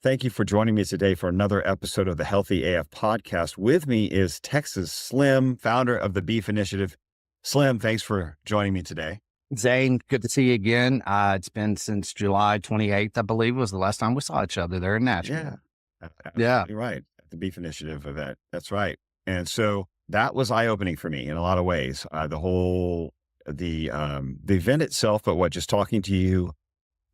Thank you for joining me today for another episode of the Healthy AF podcast. With me is Texas Slim, founder of the Beef Initiative. Slim, thanks for joining me today. Zane, good to see you again. It's been since July 28th, I believe, was the last time we saw each other there in Nashville. Yeah. Absolutely right. At the Beef Initiative event. That's right. And so that was eye-opening for me in a lot of ways. The event itself, but just talking to you,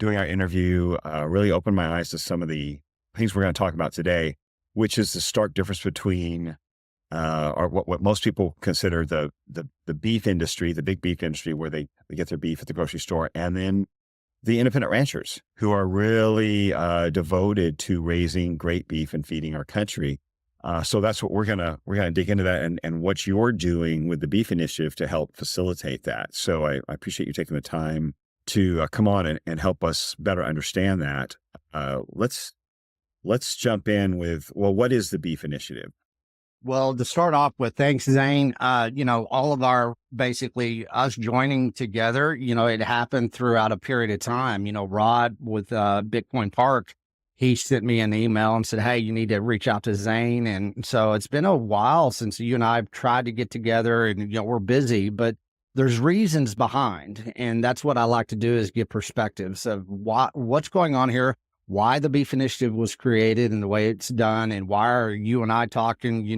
doing our interview, really opened my eyes to some of the things we're going to talk about today, which is the stark difference between or what most people consider the beef industry, the big beef industry, where they get their beef at the grocery store, and then the independent ranchers who are really devoted to raising great beef and feeding our country. So that's what we're gonna dig into that and what you're doing with the Beef Initiative to help facilitate that. So I appreciate you taking the time to come on and help us better understand that. Let's jump in with, what is the Beef Initiative? Well, to start off with, thanks, Zane. All of basically us joining together, it happened throughout a period of time. Rod with Bitcoin Park, he sent me an email and said, hey, you need to reach out to Zane. And so it's been a while since you and I have tried to get together, and, we're busy, but there's reasons behind. And that's what I like to do, is get perspectives of what's going on here, why the Beef Initiative was created and the way it's done, and why are you and I talking,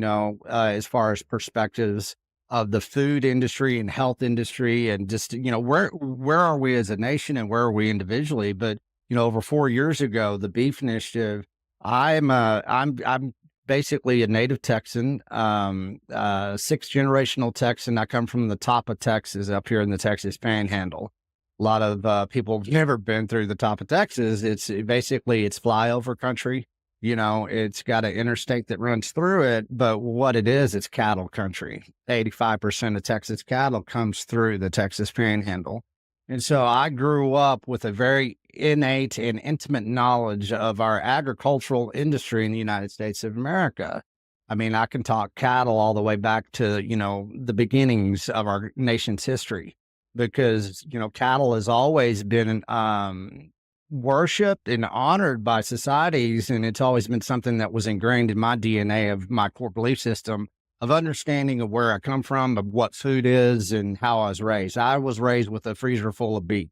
as far as perspectives of the food industry and health industry, and just, where are we as a nation and where are we individually? But, over 4 years ago, the Beef Initiative, I'm basically a native Texan, sixth generational Texan. I come from the top of Texas up here in the Texas Panhandle. A lot of people have never been through the top of Texas. It's flyover country. It's got an interstate that runs through it, but what it is, it's cattle country. 85% of Texas cattle comes through the Texas Panhandle. And so I grew up with a very innate and intimate knowledge of our agricultural industry in the United States of America. I mean, I can talk cattle all the way back to, the beginnings of our nation's history, because, cattle has always been worshipped and honored by societies. And it's always been something that was ingrained in my DNA of my core belief system of understanding of where I come from, of what food is, and how I was raised. I was raised with a freezer full of beef.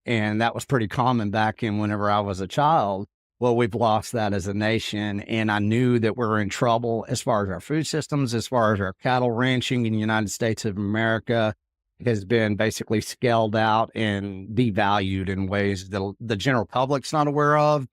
And that was pretty common back in whenever I was a child. Well, we've lost that as a nation. And I knew that we're in trouble as far as our food systems, as far as our cattle ranching in the United States of America has been basically scaled out and devalued in ways that the general public's not aware of.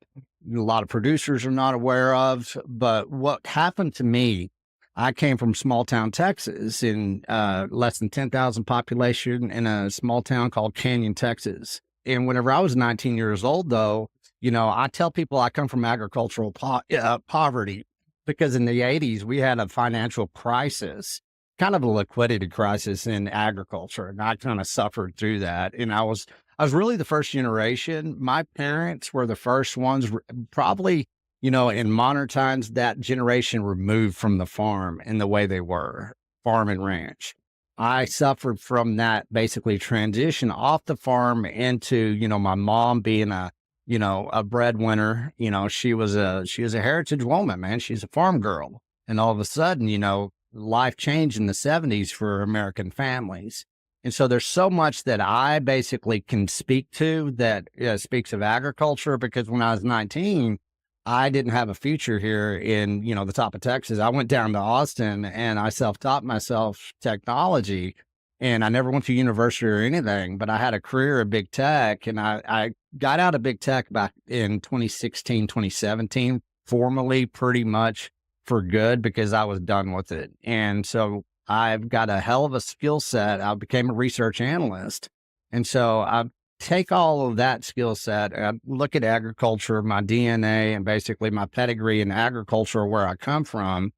A lot of producers are not aware of. But what happened to me, I came from small town Texas, in less than 10,000 population, in a small town called Canyon, Texas. And whenever I was 19 years old, though, I tell people I come from agricultural poverty, because in the 80s, we had a financial crisis, kind of a liquidity crisis in agriculture. And I kind of suffered through that. And I was really the first generation. My parents were the first ones, probably, in modern times, that generation removed from the farm in the way they were, farm and ranch. I suffered from that, basically transition off the farm into, my mom being a breadwinner. She was a heritage woman, man. She's a farm girl. And all of a sudden, life changed in the 70s for American families. And so there's so much that I basically can speak to that speaks of agriculture, because when I was 19, I didn't have a future here in, the top of Texas. I went down to Austin and I self-taught myself technology, and I never went to university or anything, but I had a career in big tech, and I got out of big tech back in 2016, 2017, formally, pretty much for good, because I was done with it. And so I've got a hell of a skill set. I became a research analyst. And so I take all of that skill set and look at agriculture, my DNA, and basically my pedigree in agriculture, where I come from,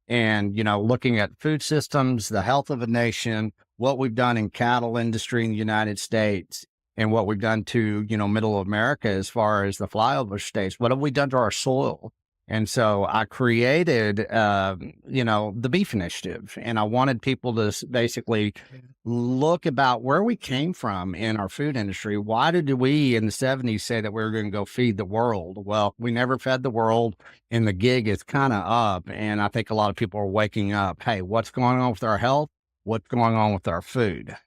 and, looking at food systems, the health of a nation, what we've done in cattle industry in the United States, and what we've done to, middle America as far as the flyover states. What have we done to our soil? And so I created, the beef initiative, and I wanted people to basically look about where we came from in our food industry. Why did we in the 70s say that we were going to go feed the world? Well, we never fed the world, and the gig is kind of up. And I think a lot of people are waking up. Hey, what's going on with our health? What's going on with our food?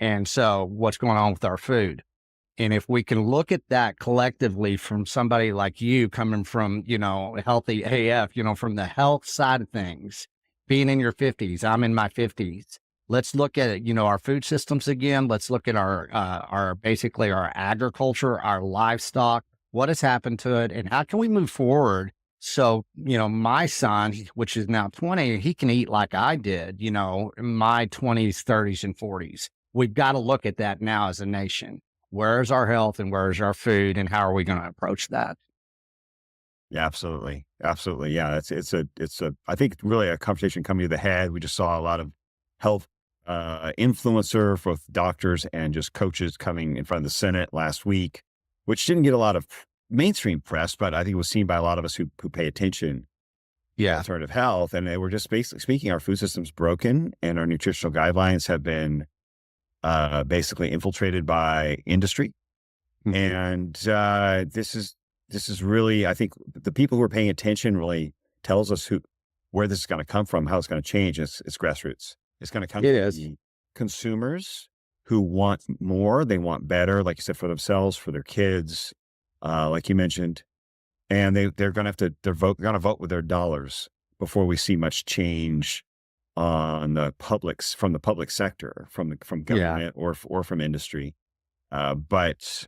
And so what's going on with our food? And if we can look at that collectively from somebody like you coming from, healthy AF, from the health side of things, being in your 50s, I'm in my 50s. Let's look at it, our food systems again. Let's look at our basically our agriculture, our livestock, what has happened to it, and how can we move forward? So, my son, which is now 20, he can eat like I did, in my 20s, 30s, and 40s. We've got to look at that now as a nation. Where's our health and where's our food, and how are we going to approach that? Yeah, absolutely. Absolutely. Yeah. I think really a conversation coming to the head. We just saw a lot of health influencer, both doctors and just coaches coming in front of the Senate last week, which didn't get a lot of mainstream press, but I think it was seen by a lot of us who pay attention to Yeah. alternative health. And they were just basically speaking, our food system's broken and our nutritional guidelines have been basically infiltrated by industry. Mhm. And this is really, I think the people who are paying attention really tells us where this is going to come from, how it's going to change. It's grassroots. It's going to come It from is. the consumers who want more. They want better, like you said, for themselves, for their kids, like you mentioned. And they're going to have to, going to vote with their dollars before we see much change on from the public sector, from Yeah. government or from industry. But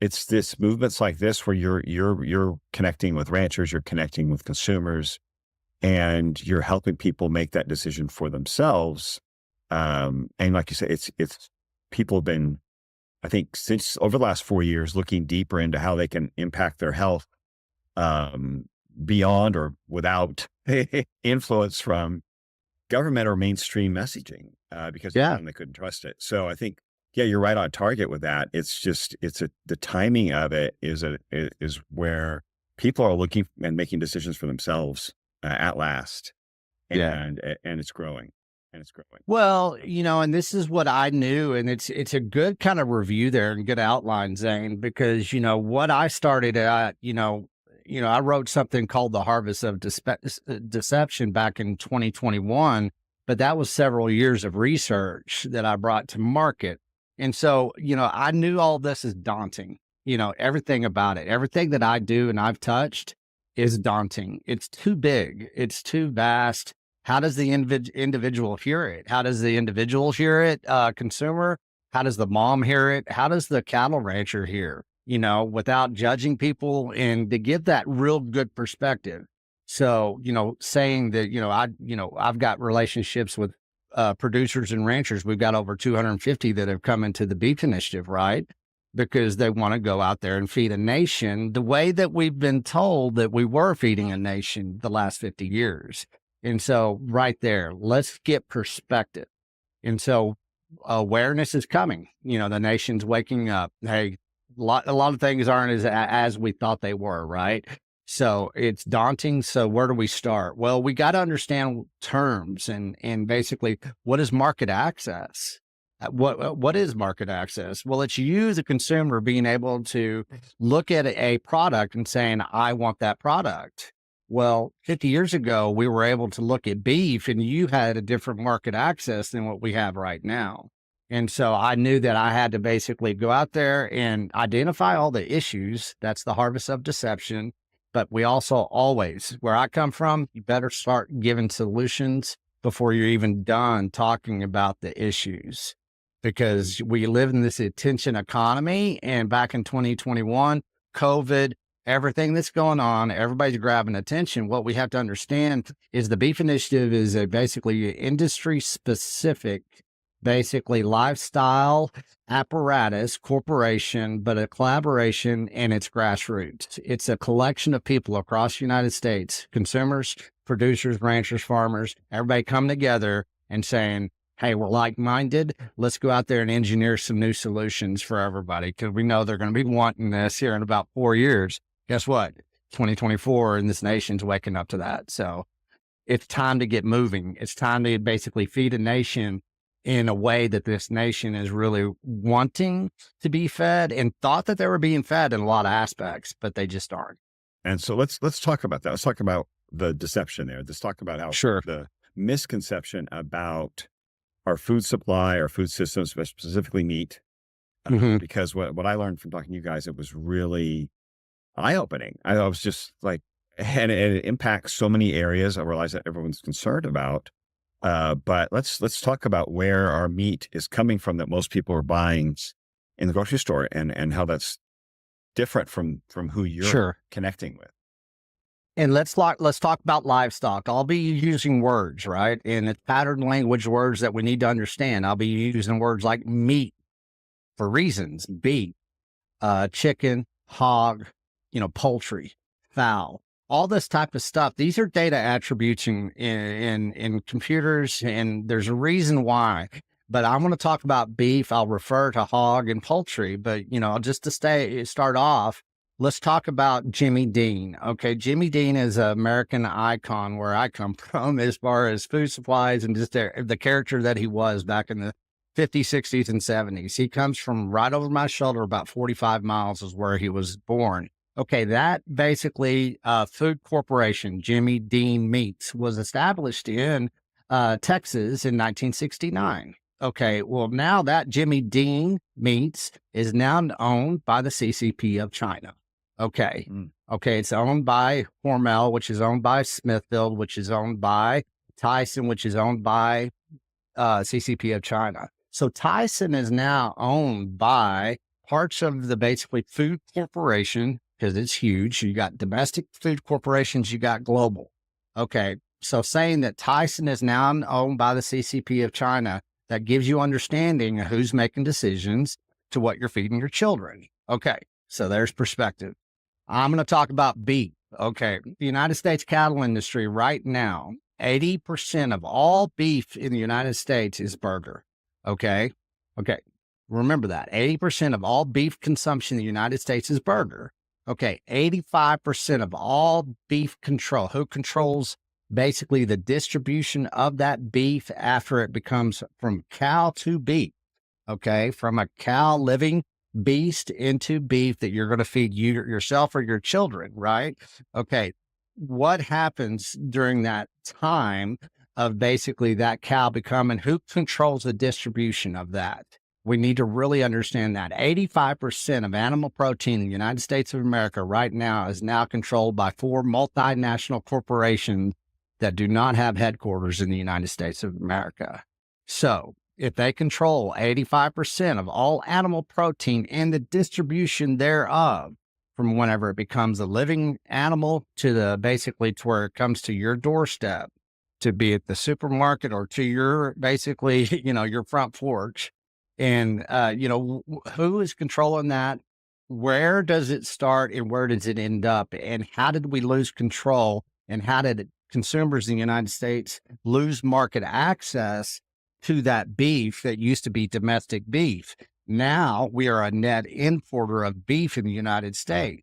it's this movements like this where you're connecting with ranchers, you're connecting with consumers, and you're helping people make that decision for themselves. And like you said, it's people have been, I think, since over the last 4 years, looking deeper into how they can impact their health, um, beyond or without influence from government or mainstream messaging, because they Yeah. found they couldn't trust it. So I think, yeah, you're right on target with that. It's just, the timing of it is where people are looking and making decisions for themselves, at last. Yeah. And it's growing and it's growing. Well, and this is what I knew, and it's a good kind of review there and good outline, Zane, because what I started at, I wrote something called The Harvest of Deception back in 2021, but that was several years of research that I brought to market. And so, I knew all this is daunting. Everything about it, everything that I do and I've touched is daunting. It's too big. It's too vast. How does the individual hear it? How does the individual hear it, consumer? How does the mom hear it? How does the cattle rancher hear, without judging people and to give that real good perspective? So, saying that, I've got relationships with producers and ranchers. We've got over 250 that have come into the beef initiative, right? Because they want to go out there and feed a nation the way that we've been told that we were feeding a nation the last 50 years. And so right there, let's get perspective. And so awareness is coming. The nation's waking up. Hey, a lot of things aren't as we thought they were, right? So it's daunting. So where do we start? Well, we got to understand terms and basically what is market access? What is market access? Well, it's you, the consumer, being able to look at a product and saying, I want that product. Well, 50 years ago, we were able to look at beef and you had a different market access than what we have right now. And so I knew that I had to basically go out there and identify all the issues. That's the harvest of deception. But we also always, where I come from, you better start giving solutions before you're even done talking about the issues. Because we live in this attention economy. And back in 2021, COVID, everything that's going on, everybody's grabbing attention. What we have to understand is the beef initiative is a basically industry specific, basically lifestyle apparatus corporation, but a collaboration and it's grassroots. It's a collection of people across the United States, consumers, producers, ranchers, farmers, everybody come together and saying, hey, we're like-minded. Let's go out there and engineer some new solutions for everybody because we know they're going to be wanting this here in about 4 years. Guess what? 2024, and this nation's waking up to that. So it's time to get moving. It's time to basically feed a nation in a way that this nation is really wanting to be fed and thought that they were being fed in a lot of aspects, but they just aren't. And so let's talk about that. Let's talk about the deception there. Let's talk about how Sure. the misconception about our food supply, our food systems, specifically meat, Mhm. because what I learned from talking to you guys, it was really eye-opening. I was just like, and it impacts so many areas. I realize that everyone's concerned about, but let's talk about where our meat is coming from that most people are buying in the grocery store, and how that's different from who you're Sure. connecting with. And let's talk about livestock. I'll be using words, right? And it's pattern language words that we need to understand. I'll be using words like meat for reasons, beef, chicken, hog, poultry, fowl, all this type of stuff. These are data attributes in computers, and there's a reason why. But I'm going to talk about beef. I'll refer to hog and poultry, but just to start off, let's talk about Jimmy Dean. Okay, Jimmy Dean is an American icon where I come from as far as food supplies and just the character that he was back in the 50s, 60s, and 70s. He comes from right over my shoulder, about 45 miles is where he was born. Okay, that basically food corporation, Jimmy Dean Meats, was established in Texas in 1969. Okay, well, now that Jimmy Dean Meats is now owned by the CCP of China. Okay. Mm. Okay, it's owned by Hormel, which is owned by Smithfield, which is owned by Tyson, which is owned by CCP of China. So Tyson is now owned by parts of the basically food corporation, because it's huge. You got domestic food corporations, you got global. Okay, so saying that Tyson is now owned by the CCP of China, that gives you understanding of who's making decisions to what you're feeding your children. Okay, so there's perspective. I'm going to talk about beef. Okay, the United States cattle industry right now, 80% of all beef in the United States is burger. Okay, remember that 80% of all beef consumption in the United States is burger. Okay, 85% of all beef control, who controls basically the distribution of that beef after it becomes from cow to beef. Okay, from a cow living beast into beef that you're going to feed yourself or your children, right? Okay, what happens during that time of basically that cow becoming, who controls the distribution of that? We need to really understand that 85% of animal protein in the United States of America right now is now controlled by 4 multinational corporations that do not have headquarters in the United States of America. So if they control 85% of all animal protein and the distribution thereof, from whenever it becomes a living animal to the basically to where it comes to your doorstep, to be at the supermarket or to your basically, your front porch. And, who is controlling that? Where does it start and where does it end up? And how did we lose control? And how did consumers in the United States lose market access to that beef that used to be domestic beef? Now we are a net importer of beef in the United States.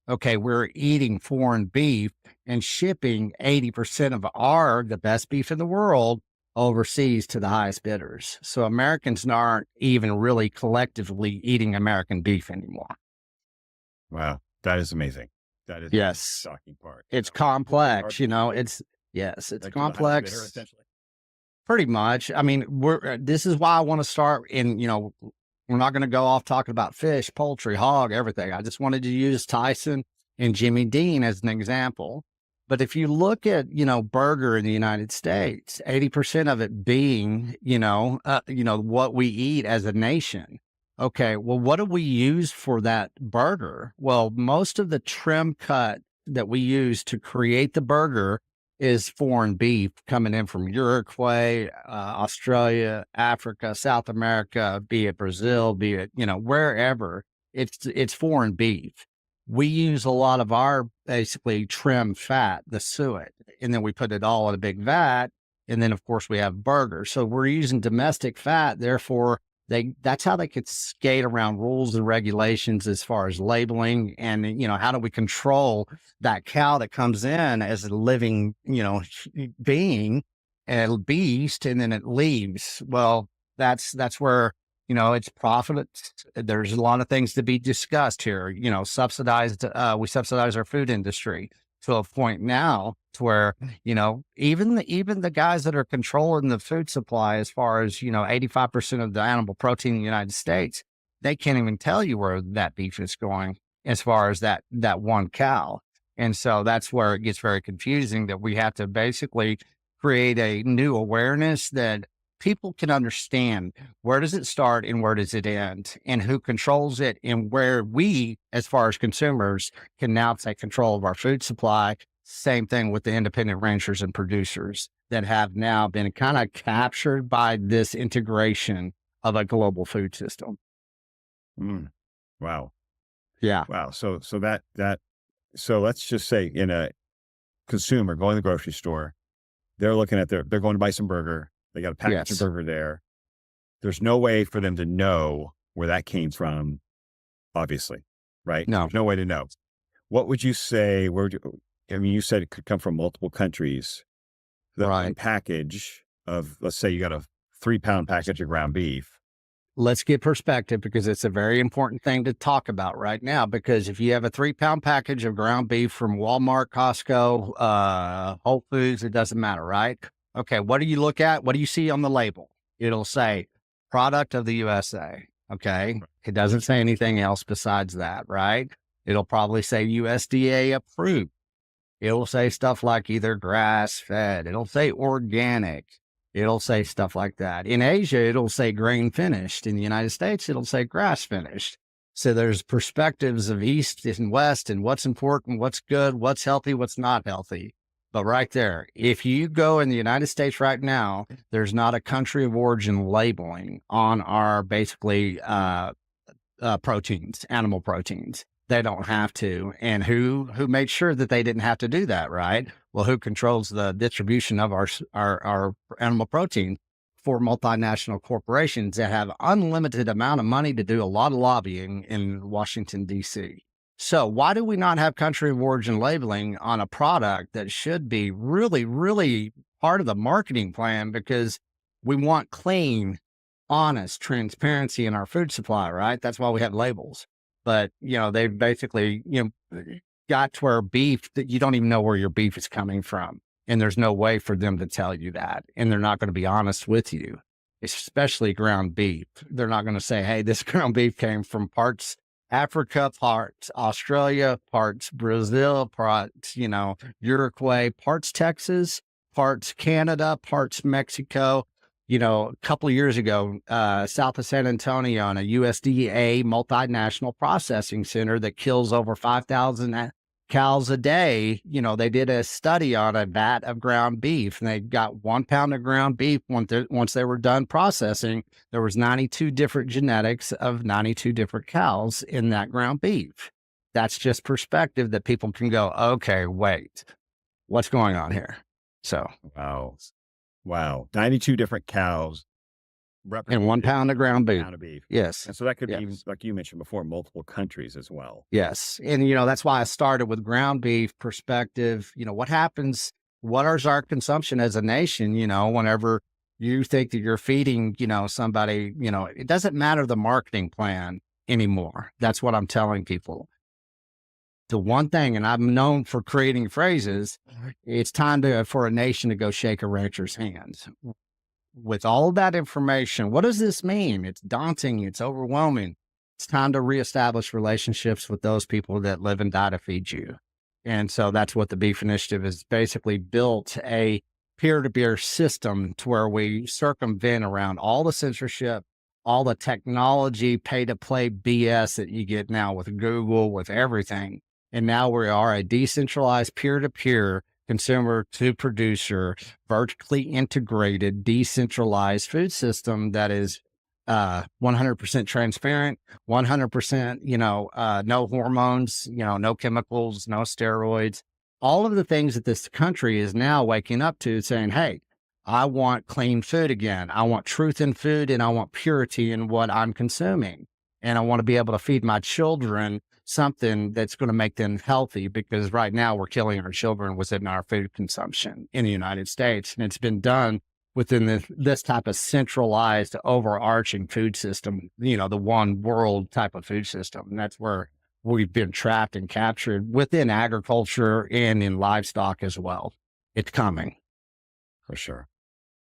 Okay, we're eating foreign beef and shipping 80% of the best beef in the world overseas to the highest bidders. So Americans aren't even really collectively eating American beef anymore. Wow, that is amazing. That is the Yes, shocking part. it's Hard complex, to believe. it's yes, it's Like to the highest bidder, complex. essentially. Pretty much. I mean, this is why I want to start in, we're not going to go off talking about fish, poultry, hog, everything. I just wanted to use Tyson and Jimmy Dean as an example. But if you look at, burger in the United States, 80% of it being, what we eat as a nation. Okay, well, what do we use for that burger? Well, most of the trim cut that we use to create the burger is foreign beef coming in from Uruguay, Australia, Africa, South America, be it Brazil, be it, wherever. It's foreign beef. We use a lot of our basically trim fat, the suet, and then we put it all in a big vat. And then, of course, we have burgers. So we're using domestic fat. Therefore, that's how they could skate around rules and regulations as far as labeling and, how do we control that cow that comes in as a living, being and beast, and then it leaves. Well, that's where, it's profit. There's a lot of things to be discussed here. Subsidized. We subsidize our food industry to a point now to where, even the guys that are controlling the food supply, as far as, 85% of the animal protein in the United States, they can't even tell you where that beef is going as far as that one cow. And so that's where it gets very confusing, that we have to basically create a new awareness that people can understand where does it start and where does it end, and who controls it, and where we, as far as consumers, can now take control of our food supply. Same thing with the independent ranchers and producers that have now been kind of captured by this integration of a global food system. Mm. Wow. Yeah. Wow. So let's just say in a consumer going to the grocery store, they're looking at they're going to buy some burger. They got a package of Yes. burger there. There's no way for them to know where that came from, obviously, right? No. There's no way to know. What would you say? You said it could come from multiple countries. The one Right. package of, let's say you got a 3-pound package of ground beef. Let's get perspective, because it's a very important thing to talk about right now. Because if you have a 3-pound package of ground beef from Walmart, Costco, Whole Foods, it doesn't matter, right? Okay, what do you look at? What do you see on the label? It'll say product of the USA. Okay, it doesn't say anything else besides that, right? It'll probably say USDA approved. It'll say stuff like either grass fed. It'll say organic. It'll say stuff like that. In Asia, it'll say grain finished. In the United States, it'll say grass finished. So there's perspectives of East and West, and what's important, what's good, what's healthy, what's not healthy. But right there, if you go in the United States right now, there's not a country of origin labeling on our basically proteins, animal proteins. They don't have to. And who made sure that they didn't have to do that, right? Well, who controls the distribution of our animal protein? For multinational corporations that have unlimited amount of money to do a lot of lobbying in Washington, D.C. So why do we not have country of origin labeling on a product that should be really, really part of the marketing plan? Because we want clean, honest transparency in our food supply, right? That's why we have labels. But, they've basically, got to where beef, that you don't even know where your beef is coming from. And there's no way for them to tell you that. And they're not going to be honest with you, especially ground beef. They're not going to say, hey, this ground beef came from parts Africa, parts Australia, parts Brazil, parts, Uruguay, parts Texas, parts Canada, parts Mexico. A couple of years ago, south of San Antonio, on a USDA multinational processing center that kills over 5,000 cows a day, they did a study on a vat of ground beef, and they got 1 pound of ground beef. Once they were done processing, there was 92 different genetics of 92 different cows in that ground beef. That's just perspective that people can go, okay, wait, what's going on here? So, Wow. 92 different cows. and 1 pound of ground beef. Pound of beef. Yes. And so that could be, Yes. like you mentioned before, multiple countries as well. Yes. And, that's why I started with ground beef perspective. What happens? What is our consumption as a nation? Whenever you think that you're feeding, somebody, it doesn't matter the marketing plan anymore. That's what I'm telling people. The one thing, and I'm known for creating phrases, it's time for a nation to go shake a rancher's hands. With all that information, what does this mean? It's daunting. It's overwhelming. It's time to reestablish relationships with those people that live and die to feed you. And so that's what the Beef Initiative has basically built, a peer-to-peer system to where we circumvent around all the censorship, all the technology, pay-to-play BS that you get now with Google, with everything. And now we are a decentralized peer-to-peer, consumer to producer, vertically integrated, decentralized food system that is 100% transparent, 100%, no hormones, no chemicals, no steroids, all of the things that this country is now waking up to, saying, hey, I want clean food again. I want truth in food and I want purity in what I'm consuming. And I want to be able to feed my children something that's going to make them healthy, because right now we're killing our children within our food consumption in the United States. And it's been done within this type of centralized, overarching food system, the one world type of food system. And that's where we've been trapped and captured within agriculture and in livestock as well. It's coming. For sure.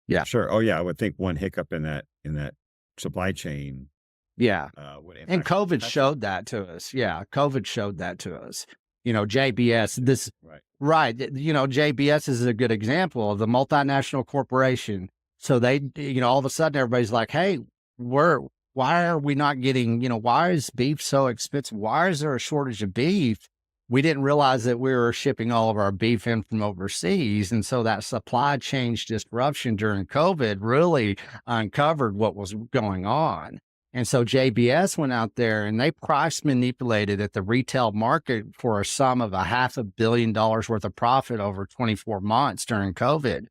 Yeah. Sure. Oh yeah. I would think one hiccup in that supply chain, Yeah. would And impact. COVID That's showed that to us. Yeah. COVID showed that to us. JBS, right. right. JBS is a good example of the multinational corporation. So they, all of a sudden everybody's like, hey, why are we not getting, why is beef so expensive? Why is there a shortage of beef? We didn't realize that we were shipping all of our beef in from overseas. And so that supply chain disruption during COVID really uncovered what was going on. And so JBS went out there and they price manipulated at the retail market for a sum of $500 million worth of profit over 24 months during COVID.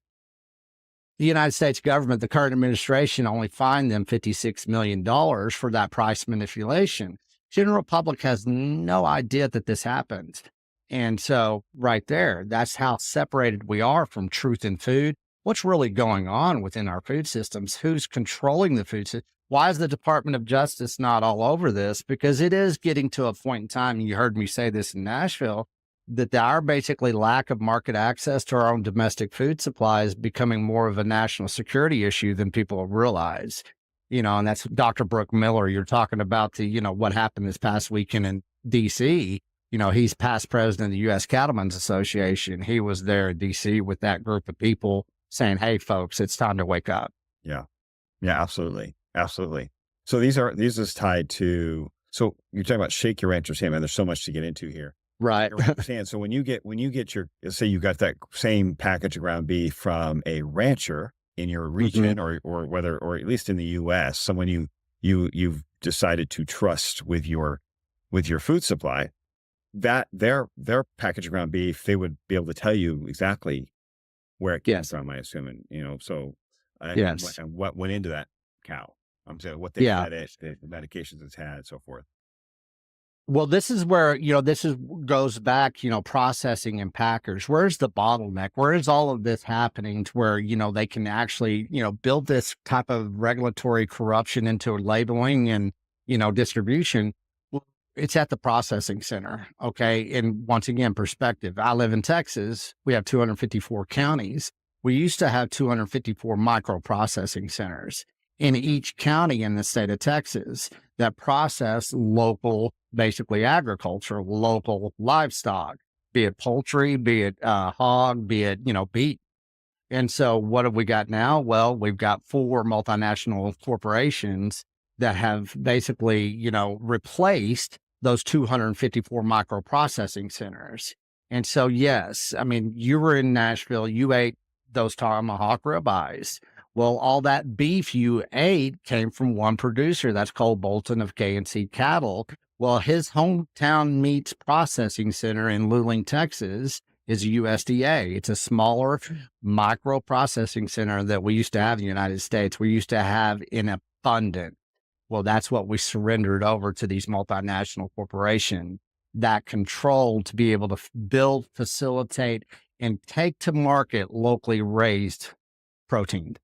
The United States government, the current administration, only fined them $56 million for that price manipulation. General public has no idea that this happened. And so right there, that's how separated we are from truth in food. What's really going on within our food systems? Who's controlling the food system? Why is the Department of Justice not all over this? Because it is getting to a point in time, and you heard me say this in Nashville, that our basically lack of market access to our own domestic food supply is becoming more of a national security issue than people realize. And that's Dr. Brooke Miller. You're talking about what happened this past weekend in DC. He's past president of the U.S. Cattlemen's Association. He was there in DC with that group of people saying, hey, folks, it's time to wake up. Yeah. Yeah, absolutely. Absolutely. So these is tied to, so you're talking about shake your ranch or salmon. There's so much to get into here. Right. I understand. So when you get your, let's say you got that same package of ground beef from a rancher in your region, or at least in the US, someone you've decided to trust with your food supply, that their package of ground beef, they would be able to tell you exactly where it came from, I assume. And, so Yes. and what went into that cow. I'm saying what they fed it, the medications it's had, so forth. Well, this is where, goes back, processing and packers. Where's the bottleneck? Where is all of this happening to where, they can actually, build this type of regulatory corruption into labeling and, distribution? Well, it's at the processing center. Okay. And once again, perspective. I live in Texas. We have 254 counties. We used to have 254 microprocessing centers in each county in the state of Texas that process local, basically agriculture, local livestock, be it poultry, be it hog, be it, beef. And so what have we got now? Well, we've got 4 multinational corporations that have basically, replaced those 254 microprocessing centers. And so, yes, I mean, you were in Nashville, you ate those tomahawk ribeyes. Well, all that beef you ate came from one producer. That's Cole Bolton of K&C Cattle. Well, his hometown meats processing center in Luling, Texas is USDA. It's a smaller micro processing center that we used to have in the United States. We used to have in abundance. Well, that's what we surrendered over to these multinational corporations, that control to be able to build, facilitate, and take to market locally raised protein.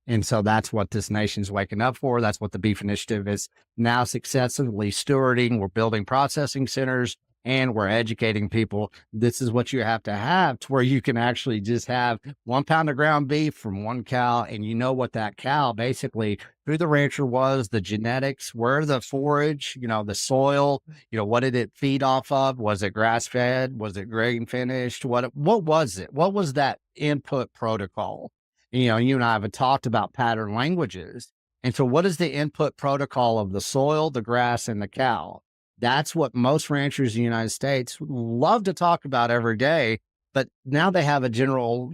And so that's what this nation's waking up for. That's what the Beef Initiative is now successfully stewarding. We're building processing centers and we're educating people. This is what you have to where you can actually just have 1 pound of ground beef from one cow. And you know what that cow basically, who the rancher was, the genetics, where the forage, the soil, what did it feed off of? Was it grass fed? Was it grain finished? What was it? What was that input protocol? You and I have talked about pattern languages. And so what is the input protocol of the soil, the grass, and the cow? That's what most ranchers in the United States love to talk about every day. But now they have a general,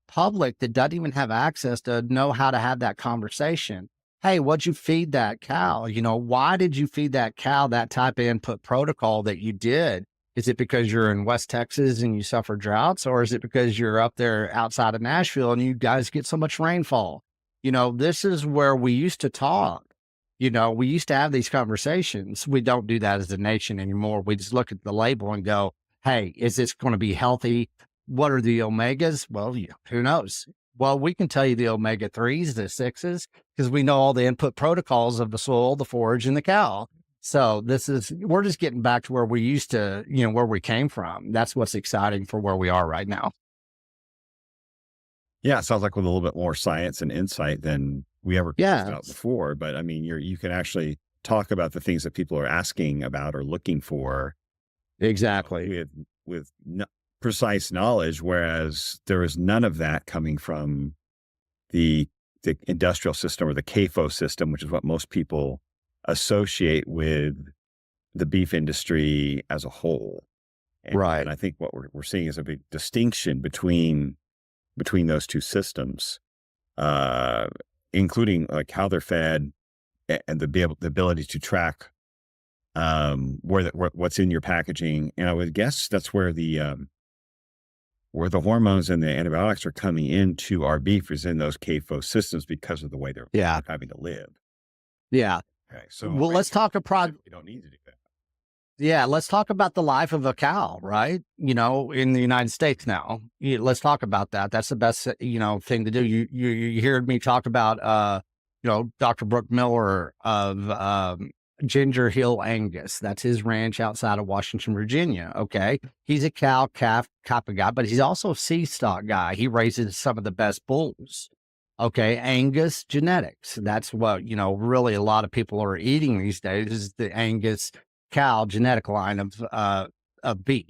public that doesn't even have access to know how to have that conversation. Hey, what'd you feed that cow? Why did you feed that cow that type of input protocol that you did? Is it because you're in West Texas and you suffer droughts, or is it because you're up there outside of Nashville and you guys get so much rainfall? This is where we used to talk. We used to have these conversations. We don't do that as a nation anymore. We just look at the label and go, hey, is this going to be healthy? What are the omegas? Well, who knows? Well, we can tell you the omega 3s, the 6s, because we know all the input protocols of the soil, the forage, and the cow. So we're just getting back to where we used to, where we came from. That's what's exciting for where we are right now. Yeah, it sounds like with a little bit more science and insight than we ever talked Yeah, about before. But I mean, you can actually talk about the things that people are asking about or looking for exactly. with precise knowledge, whereas there is none of that coming from the industrial system or the CAFO system, which is what most people associate with the beef industry as a whole. And Right. I think what we're seeing is a big distinction between those two systems, uh, including like how they're fed and the ability to track what's in your packaging. And I would guess that's where the hormones and the antibiotics are coming into our beef is in those CAFO systems because of the way they're Yeah. having to live. Yeah. Okay, so Well, let's ranching, talk you don't need to do that. Yeah, let's talk about the life of a cow, right? In the United States now. Let's talk about that. That's the best, thing to do. You heard me talk about, Dr. Brooke Miller of Ginger Hill Angus. That's his ranch outside of Washington, Virginia. Okay, he's a cow calf type of guy, but he's also a seed stock guy. He raises some of the best bulls. Okay, Angus genetics. That's what really a lot of people are eating these days is the Angus cow genetic line of beef.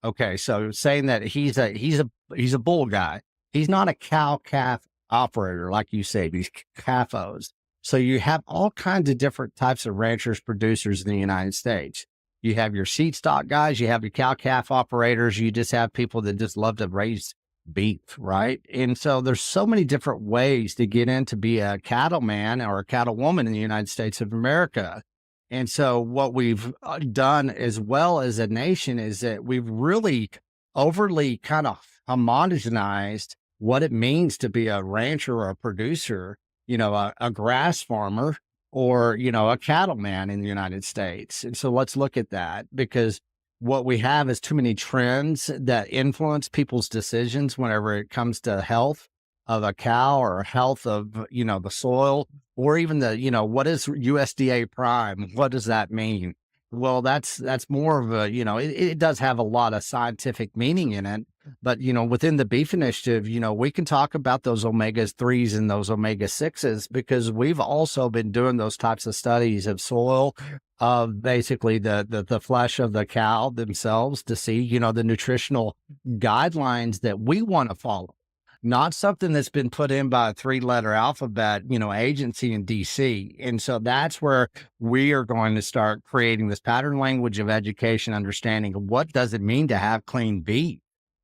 Okay, so saying that he's a bull guy. He's not a cow calf operator like you say, these CAFOs. So you have all kinds of different types of ranchers, producers in the United States. You have your seed stock guys, you have your cow calf operators, you just have people that just love to raise beef, right? And so there's so many different ways to get in to be a cattleman or a cattlewoman in the United States of America. And so what we've done as well as a nation is that we've really overly kind of homogenized what it means to be a rancher or a producer, a grass farmer or, a cattleman in the United States. And so let's look at that because what we have is too many trends that influence people's decisions whenever it comes to health of a cow or health of, the soil or even what is USDA prime? What does that mean? Well, that's more of a, it does have a lot of scientific meaning in it, but within the beef initiative, we can talk about those omega 3s and those omega 6s because we've also been doing those types of studies of soil, of basically the flesh of the cow themselves to see, the nutritional guidelines that we want to follow. Not something that's been put in by a 3-letter alphabet, agency in DC. And so that's where we are going to start creating this pattern language of education, understanding of what does it mean to have clean beef?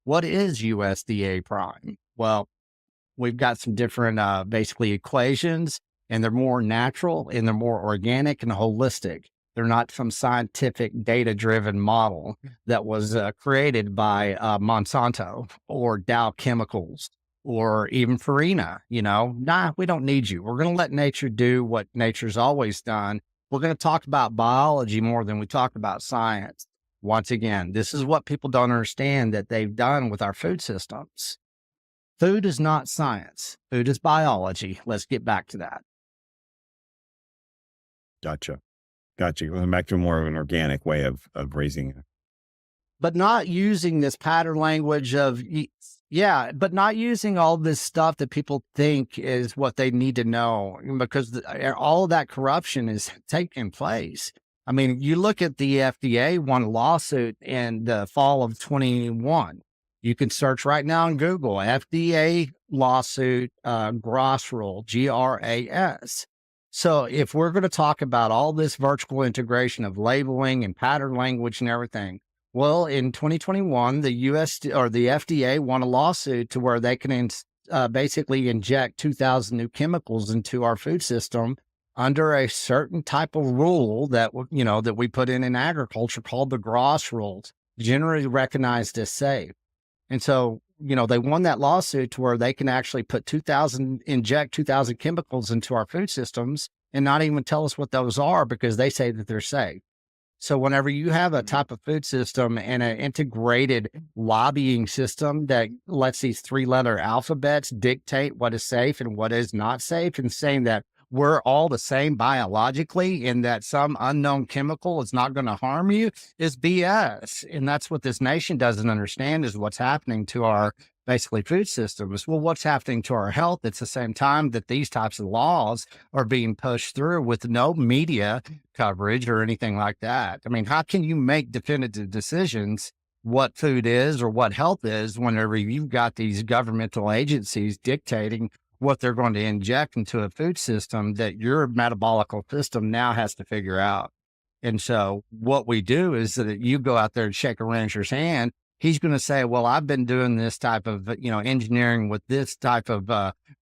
What is USDA prime? Well, we've got some different basically equations, and they're more natural and they're more organic and holistic. They're not some scientific data-driven model that was created by Monsanto or Dow Chemicals or even Farina. Nah, we don't need you. We're going to let nature do what nature's always done. We're going to talk about biology more than we talk about science. Once again, this is what people don't understand that they've done with our food systems. Food is not science. Food is biology. Let's get back to that. Gotcha. Going back to more of an organic way of raising it. But not using this pattern language of, but not using all this stuff that people think is what they need to know because all of that corruption is taking place. I mean, you look at the FDA won a lawsuit in the fall of 21. You can search right now on Google, FDA lawsuit, GRAS rule, GRAS. So if we're going to talk about all this vertical integration of labeling and pattern language and everything, well, in 2021, the or the FDA won a lawsuit to where they can basically inject 2,000 new chemicals into our food system under a certain type of rule that, that we put in agriculture called the GRAS rules. generally recognized as safe. And so, they won that lawsuit to where they can actually inject 2,000 chemicals into our food systems and not even tell us what those are because they say that they're safe. So whenever you have a Mhm. type of food system and an integrated lobbying system that lets these 3-letter alphabets dictate what is safe and what is not safe, and saying that we're all the same biologically and that some unknown chemical is not going to harm you, is BS. And that's what this nation doesn't understand, is what's happening to our basically food systems. Well, what's happening to our health? It's the same time that these types of laws are being pushed through with no media coverage or anything like that. I mean, how can you make definitive decisions what food is or what health is whenever you've got these governmental agencies dictating what they're going to inject into a food system that your metabolic system now has to figure out? And so what we do is that you go out there and shake a rancher's hand. He's going to say, well, I've been doing this type of, engineering with this type of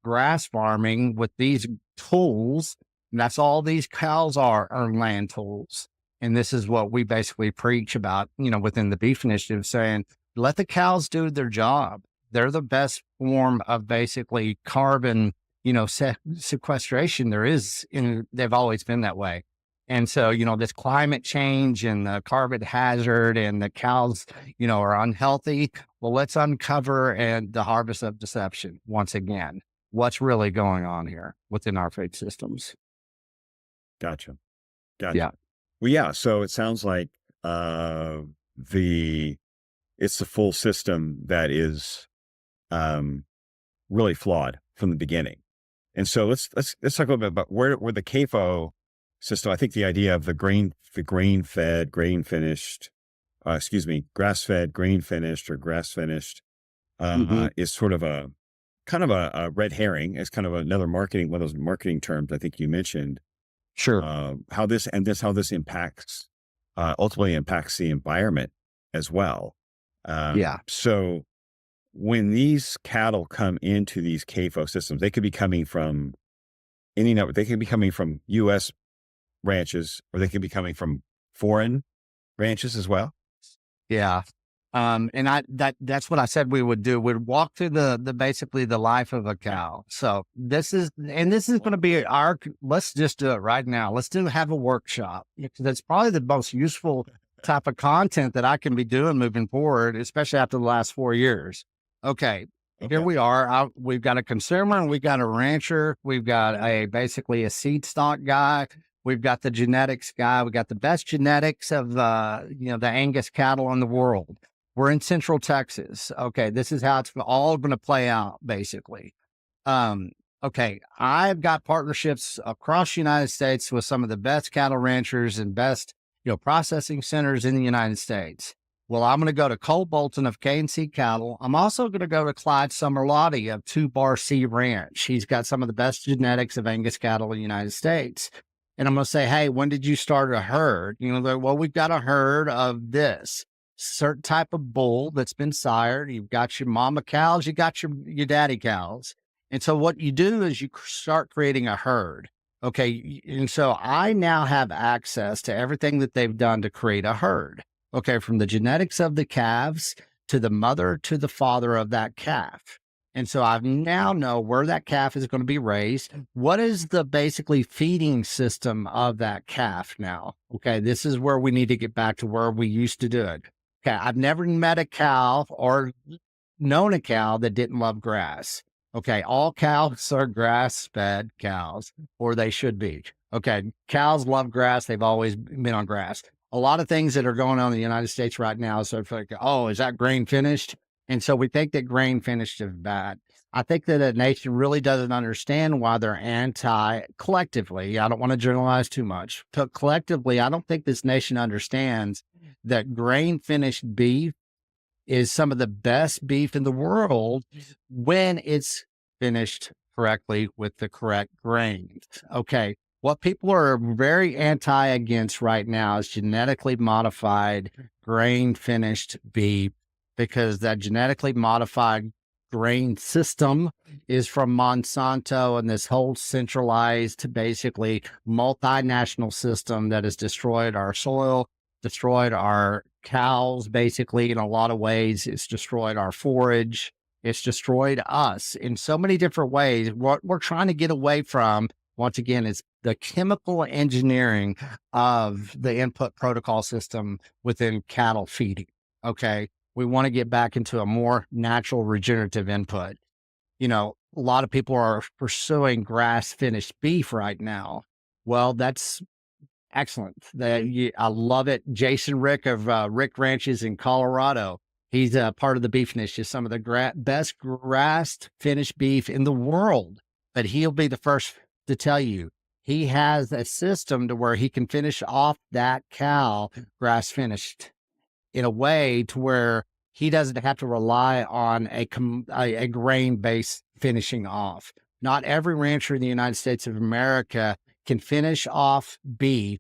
grass farming with these tools. And that's all these cows are land tools. And this is what we basically preach about, within the beef initiative, saying, let the cows do their job. They're the best form of basically carbon, sequestration there is. They've always been that way. And so, this climate change and the carbon hazard and the cows, are unhealthy. Well, let's uncover and the harvest of deception once again. What's really going on here within our food systems? Gotcha. Gotcha. Yeah. Well, yeah. So it sounds like uh, the it's the full system that is um, really flawed from the beginning. And so let's talk a little bit about where the CAFO system. I think the idea of the grain fed, grain finished, grass fed, grain finished, or grass finished Hmm. is sort of a kind of a red herring. It's kind of another one of those marketing terms I think you mentioned. Sure. How this impacts ultimately impacts the environment as well. Yeah. So when these cattle come into these CAFO systems, they could be coming from any number. They could be coming from U.S. ranches, or they could be coming from foreign ranches as well. Yeah. And that's what I said we would do. We'd walk through the basically the life of a Okay. cow. So this is going to be let's just do it right now. Have a workshop, because that's probably the most useful type of content that I can be doing moving forward, especially after the last 4 years. Okay. Here Okay. we are. We've got a consumer and we've got a rancher. We've got basically a seed stock guy. We've got the genetics guy. We got the best genetics of the Angus cattle in the world. We're in Central Texas. Okay, this is how it's all going to play out, basically. Um, okay, I've got partnerships across the United States with some of the best cattle ranchers and best, processing centers in the United States. Well, I'm going to go to Cole Bolton of K&C Cattle. I'm also going to go to Clyde Summerlotti of Two Bar C Ranch. He's got some of the best genetics of Angus cattle in the United States. And I'm going to say, hey, when did you start a herd? Well, we've got a herd of this certain type of bull that's been sired. You've got your mama cows, you got your daddy cows. And so what you do is you start creating a herd. Okay. And so I now have access to everything that they've done to create a herd. Okay. From the genetics of the calves to the mother to the father of that calf. And so I now know where that calf is going to be raised. What is the basically feeding system of that calf now? Okay. This is where we need to get back to where we used to do it. Okay, I've never met a cow or known a cow that didn't love grass. Okay, all cows are grass fed cows, or they should be. Okay, cows love grass. They've always been on grass. A lot of things that are going on in the United States right now. So, it's like, oh, is that grain finished? And so we think that grain finished is bad. I think that a nation really doesn't understand why they're collectively. I don't want to generalize too much, but collectively, I don't think this nation understands that grain finished beef is some of the best beef in the world when it's finished correctly with the correct grains. Okay. What people are very anti against right now is genetically modified grain finished beef, because that genetically modified grain system is from Monsanto and this whole centralized, basically multinational system that has destroyed our soil, destroyed our cows, basically, in a lot of ways. It's destroyed our forage. It's destroyed us in so many different ways. What we're trying to get away from, once again, is the chemical engineering of the input protocol system within cattle feeding. Okay. We want to get back into a more natural regenerative input. A lot of people are pursuing grass finished beef right now. Well, that's excellent. I love it. Jason Rick of Rick Ranches in Colorado. He's part of the Beef Initiative, some of the best grass finished beef in the world. But he'll be the first to tell you he has a system to where he can finish off that cow grass finished in a way to where he doesn't have to rely on a grain based finishing off. Not every rancher in the United States of America can finish off beef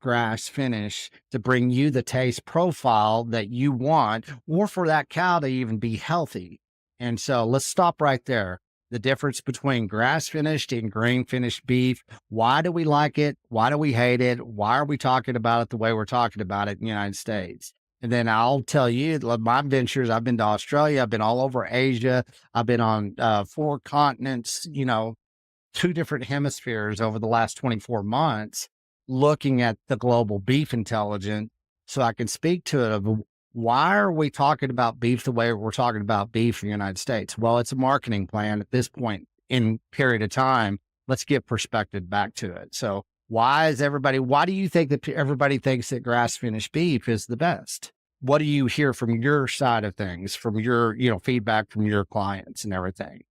grass finish to bring you the taste profile that you want, or for that cow to even be healthy. And so let's stop right there. The difference between grass finished and grain finished beef. Why do we like it? Why do we hate it? Why are we talking about it the way we're talking about it in the United States? And then I'll tell you my ventures. I've been to Australia. I've been all over Asia. I've been on 4 continents, 2 different hemispheres over the last 24 months, looking at the global beef intelligence. So I can speak to it of why are we talking about beef the way we're talking about beef in the United States? Well, it's a marketing plan at this point in period of time. Let's get perspective back to it. So why do you think that everybody thinks that grass finished beef is the best? What do you hear from your side of things, from your, feedback from your clients and everything?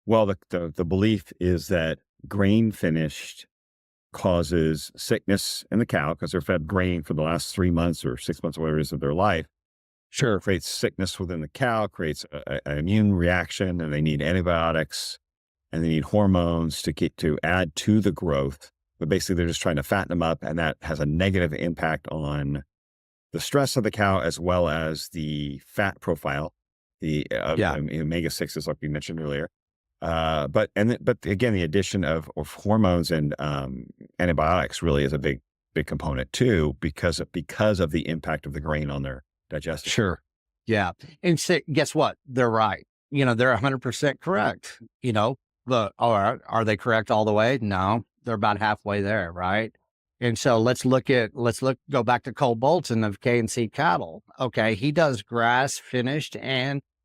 Well, the belief is that grain finished causes sickness in the cow because they're fed grain for the last 3 months or 6 months, or whatever it is of their life. Sure. Creates sickness within the cow, creates an immune reaction, and they need antibiotics and they need hormones to add to the growth. But basically, they're just trying to fatten them up, and that has a negative impact on the stress of the cow as well as the fat profile, the omega-6s, like we mentioned earlier. But again, the addition of hormones and antibiotics really is a big component too, because of the impact of the grain on their digestive. Sure. Yeah. And guess what? They're right. They're 100% correct. Are they correct all the way? No, they're about halfway there. Right. And so go back to Cole Bolton of K&C Cattle. Okay. He does grass finished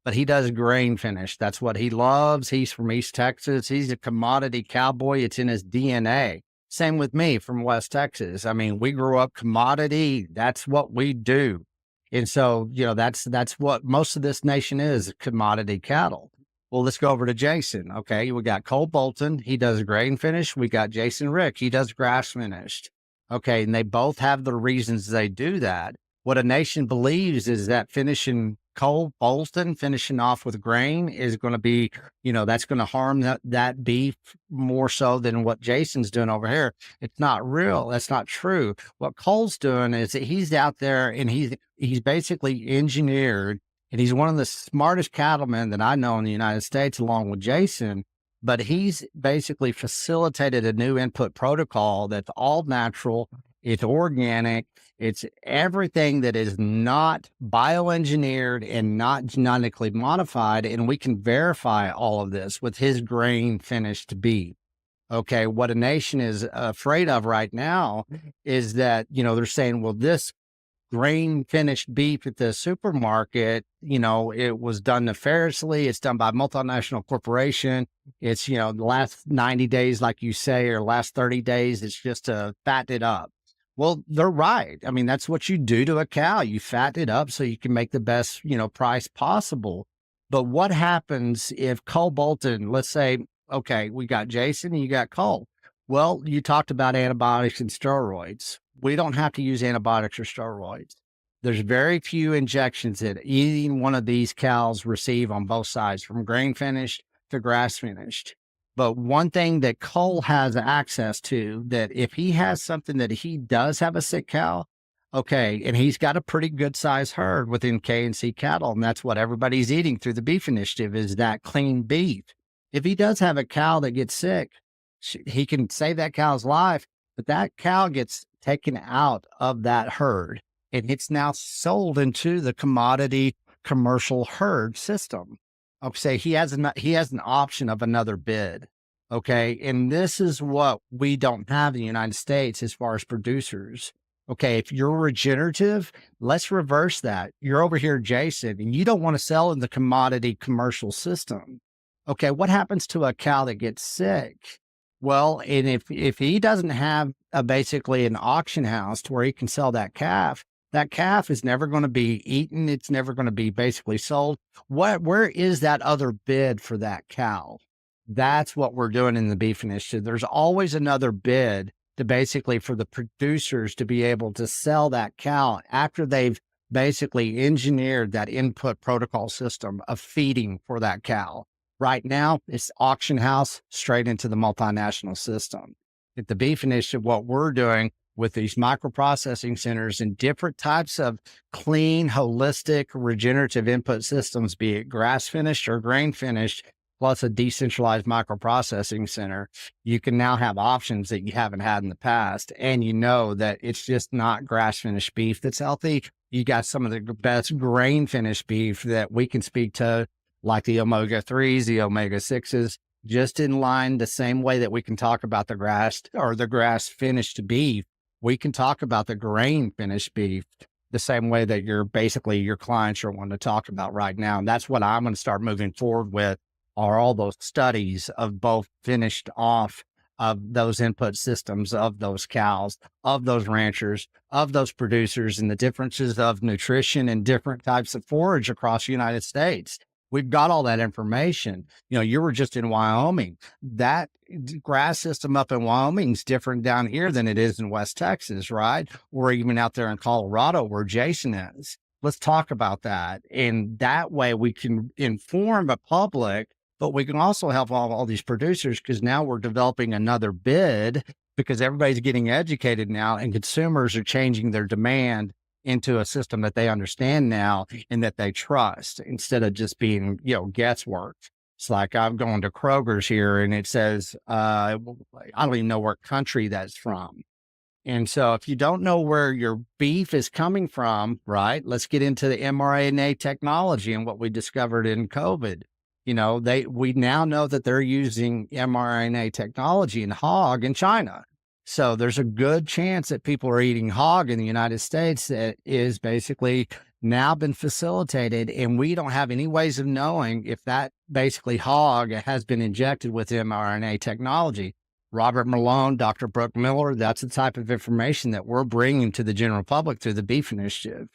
but he does grain finished. That's what he loves. He's from East Texas. He's a commodity cowboy. It's in his DNA. Same with me from West Texas. I mean, we grew up commodity. That's what we do. And so, that's what most of this nation is, commodity cattle. Well, let's go over to Jason. Okay. We got Cole Bolton. He does grain finish. We got Jason Rick. He does grass finished. Okay. And they both have the reasons they do that. What a nation believes is that Cole Bolton finishing off with grain is going to be, that's going to harm that beef more so than what Jason's doing over here. It's not real. That's not true. What Cole's doing is that he's out there and he's basically engineered, and he's one of the smartest cattlemen that I know in the United States, along with Jason. But he's basically facilitated a new input protocol that's all natural. It's organic. It's everything that is not bioengineered and not genetically modified. And we can verify all of this with his grain finished beef. Okay. What a nation is afraid of right now is that, they're saying, well, this grain finished beef at the supermarket, it was done nefariously. It's done by a multinational corporation. It's, the last 90 days, like you say, or last 30 days, it's just to fatten it up. Well, they're right. I mean, that's what you do to a cow. You fatten it up so you can make the best, price possible. But what happens if Cole Bolton, let's say, okay, we got Jason and you got Cole. Well, you talked about antibiotics and steroids. We don't have to use antibiotics or steroids. There's very few injections that either one of these cows receive on both sides, from grain finished to grass finished. But one thing that Cole has access to, that if he has something that he does have a sick cow, okay, and he's got a pretty good size herd within K&C Cattle, and that's what everybody's eating through the beef initiative, is that clean beef. If he does have a cow that gets sick, he can save that cow's life, but that cow gets taken out of that herd. and it's now sold into the commodity commercial herd system. Okay, he has an option of another bid. Okay, and this is what we don't have in the United States as far as producers. Okay, if you're regenerative, let's reverse that. You're over here, Jason, and you don't want to sell in the commodity commercial system. Okay, what happens to a cow that gets sick? Well, and if he doesn't have basically an auction house to where he can sell that calf is never going to be eaten. It's never going to be basically sold. Where is that other bid for that cow? That's what we're doing in the beef initiative. There's always another bid to basically for the producers to be able to sell that cow after they've basically engineered that input protocol system of feeding for that cow. Right now, it's auction house straight into the multinational system. At the beef initiative, what we're doing with these microprocessing centers and different types of clean, holistic, regenerative input systems, be it grass finished or grain finished, plus a decentralized microprocessing center, you can now have options that you haven't had in the past. And you know that it's just not grass finished beef that's healthy. You got some of the best grain finished beef that we can speak to, like the omega 3s, the omega 6s, just in line the same way that we can talk about the grass finished beef. We can talk about the grain finished beef the same way that your clients are wanting to talk about right now. And that's what I'm going to start moving forward with, are all those studies of both finished off of those input systems, of those cows, of those ranchers, of those producers, and the differences of nutrition and different types of forage across the United States. We've got all that information. You know, you were just in Wyoming. That grass system up in Wyoming is different down here than it is in West Texas, right? Or even out there in Colorado where Jason is. Let's talk about that. And that way we can inform the public, but we can also help all these producers, because now we're developing another bid because everybody's getting educated now and consumers are changing their demand into a system that they understand now and that they trust, instead of just being, guesswork. It's like I'm going to Kroger's here and it says, I don't even know what country that's from. And so if you don't know where your beef is coming from, right, let's get into the mRNA technology and what we discovered in COVID. We now know that they're using mRNA technology in hog in China. So there's a good chance that people are eating hog in the United States that is basically now been facilitated. And we don't have any ways of knowing if that basically hog has been injected with mRNA technology. Robert Malone, Dr. Brooke Miller, that's the type of information that we're bringing to the general public through the Beef Initiative.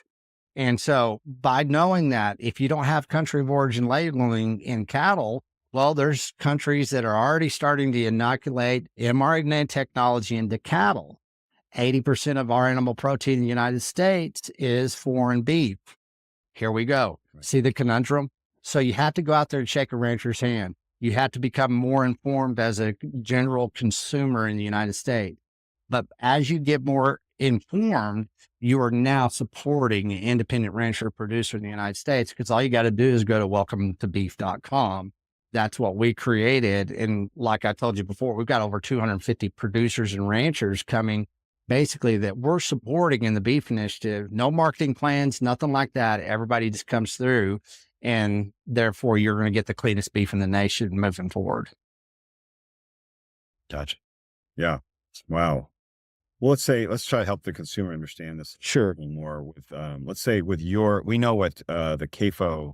And so by knowing that, if you don't have country of origin labeling in cattle, well, there's countries that are already starting to inoculate mRNA technology into cattle. 80% of our animal protein in the United States is foreign beef. Here we go. Right. See the conundrum? So you have to go out there and shake a rancher's hand. You have to become more informed as a general consumer in the United States. But as you get more informed, you are now supporting an independent rancher producer in the United States, because all you got to do is go to welcometobeef.com. That's what we created. And like I told you before, we've got over 250 producers and ranchers coming basically that we're supporting in the Beef Initiative. No marketing plans, nothing like that. Everybody just comes through, and therefore you're going to get the cleanest beef in the nation moving forward. Gotcha. Yeah. Wow. Well, let's try to help the consumer understand this Sure. a little more with, let's say we know what the CAFO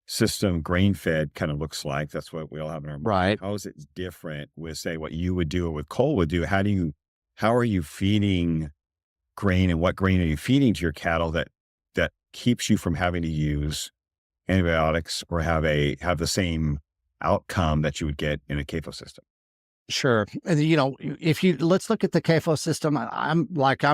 system grain fed kind of looks like. That's what we all have in our mind. Right. How is it different with, say, what you would do or what Cole would do? How are you feeding grain, and what grain are you feeding to your cattle that keeps you from having to use antibiotics or have the same outcome that you would get in a CAFO system? Sure. And, let's look at the CAFO system. I'm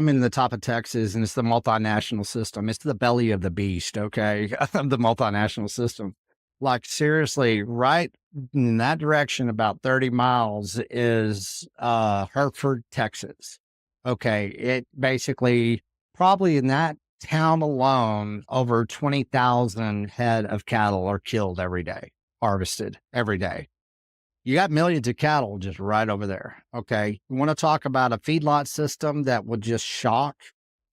in the top of Texas, and it's the multinational system. It's the belly of the beast. Okay. The multinational system. Like seriously, right in that direction, about 30 miles is, Hertford, Texas. Okay. It basically probably in that town alone, over 20,000 head of cattle are killed every day, harvested every day. You got millions of cattle just right over there. Okay. You want to talk about a feedlot system that would just shock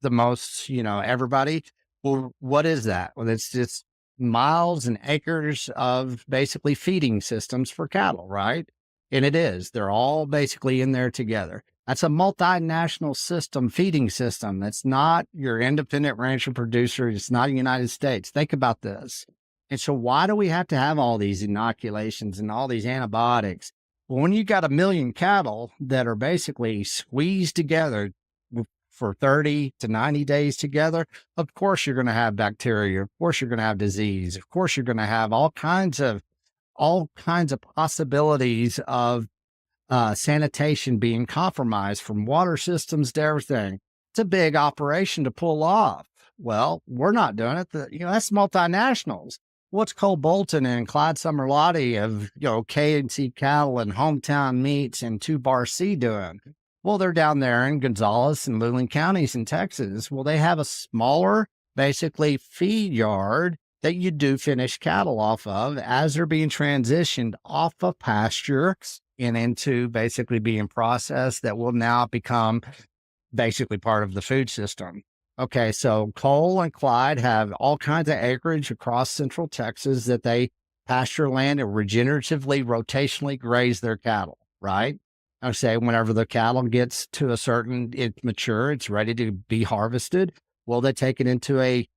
the most, everybody. Well, what is that? Well, it's just miles and acres of basically feeding systems for cattle, right? And it is. They're all basically in there together. That's a multinational system, feeding system. That's not your independent rancher producer. It's not the United States. Think about this. And so, why do we have to have all these inoculations and all these antibiotics? Well, when you got a million cattle that are basically squeezed together for 30 to 90 days together, of course you're going to have bacteria. Of course you're going to have disease. Of course you're going to have all kinds of possibilities of sanitation being compromised, from water systems to everything. It's a big operation to pull off. Well, we're not doing it. That's multinationals. What's Cole Bolton and Clyde Summerlotti of, K&C Cattle and Hometown Meats and 2 Bar C doing? Well, they're down there in Gonzales and Luling counties in Texas. Well, they have a smaller, basically, feed yard that you do finish cattle off of as they're being transitioned off of pasture and into basically being processed that will now become basically part of the food system. Okay, so Cole and Clyde have all kinds of acreage across central Texas that they pasture land and regeneratively, rotationally graze their cattle, right? I say whenever the cattle gets to it's mature, it's ready to be harvested. Well, they take it into a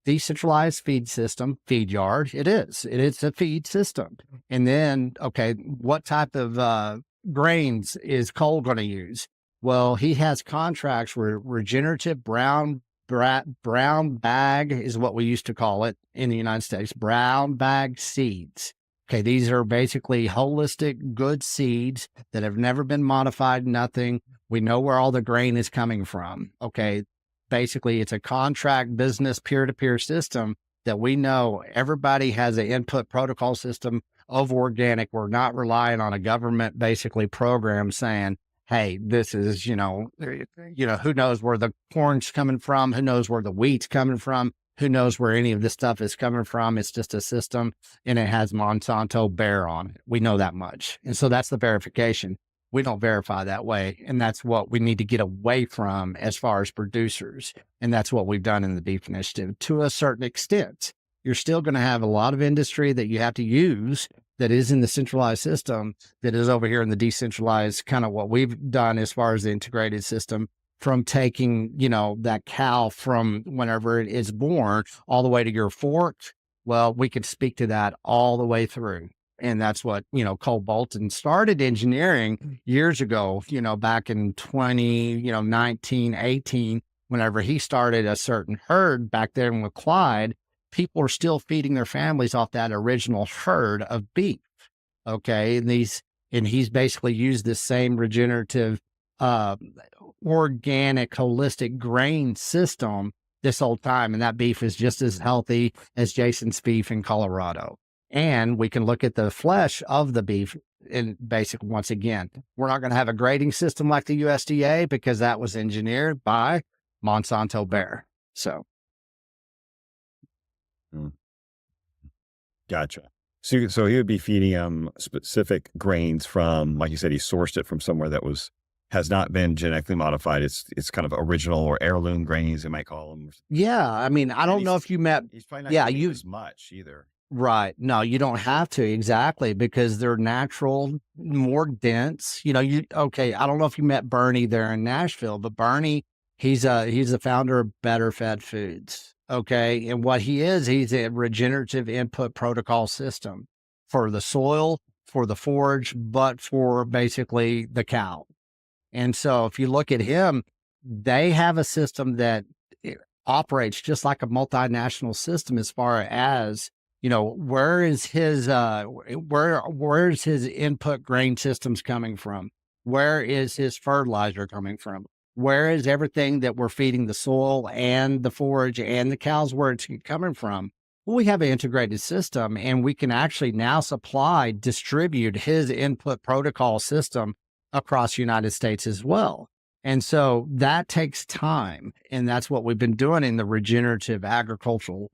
decentralized feed yard. It is. It is a feed system. And then, okay, what type of grains is Cole going to use? Well, he has contracts where regenerative brown bag is what we used to call it in the United States, brown bag seeds. Okay, these are basically holistic, good seeds that have never been modified, nothing. We know where all the grain is coming from. Okay, basically, it's a contract business peer-to-peer system that we know everybody has an input protocol system of organic. We're not relying on a government basically program saying, hey, this is, who knows where the corn's coming from? Who knows where the wheat's coming from? Who knows where any of this stuff is coming from? It's just a system and it has Monsanto Bayer on it. We know that much. And so that's the verification. We don't verify that way. And that's what we need to get away from as far as producers. And that's what we've done in the beef initiative to a certain extent. You're still going to have a lot of industry that you have to use that is in the centralized system that is over here in the decentralized, kind of what we've done as far as the integrated system, from taking, that cow from whenever it is born all the way to your fork. Well, we could speak to that all the way through. And that's what, Cole Bolton started engineering years ago, back in 19, 18, whenever he started a certain herd back there with Clyde. People are still feeding their families off that original herd of beef. Okay. And he's basically used this same regenerative, organic, holistic grain system this whole time. And that beef is just as healthy as Jason's beef in Colorado. And we can look at the flesh of the beef. And basically, once again, we're not going to have a grading system like the USDA because that was engineered by Monsanto Bayer. So. Gotcha. So he would be feeding them specific grains from, like you said, he sourced it from somewhere that has not been genetically modified. It's kind of original or heirloom grains, they might call them. Yeah, I mean, I don't know if you met. He's probably not using as much either. Right. No, you don't have to, exactly, because they're natural, more dense. Okay, I don't know if you met Bernie there in Nashville, but Bernie, he's the founder of Better Fed Foods. Okay. And what he's a regenerative input protocol system for the soil, for the forage, but for basically the cow. And so if you look at him, they have a system that operates just like a multinational system as far as, where's his input grain systems coming from? Where is his fertilizer coming from? Where is everything that we're feeding the soil and the forage and the cows, where it's coming from? Well, we have an integrated system, and we can actually now distribute his input protocol system across the United States as well. And so that takes time. And that's what we've been doing in the regenerative agricultural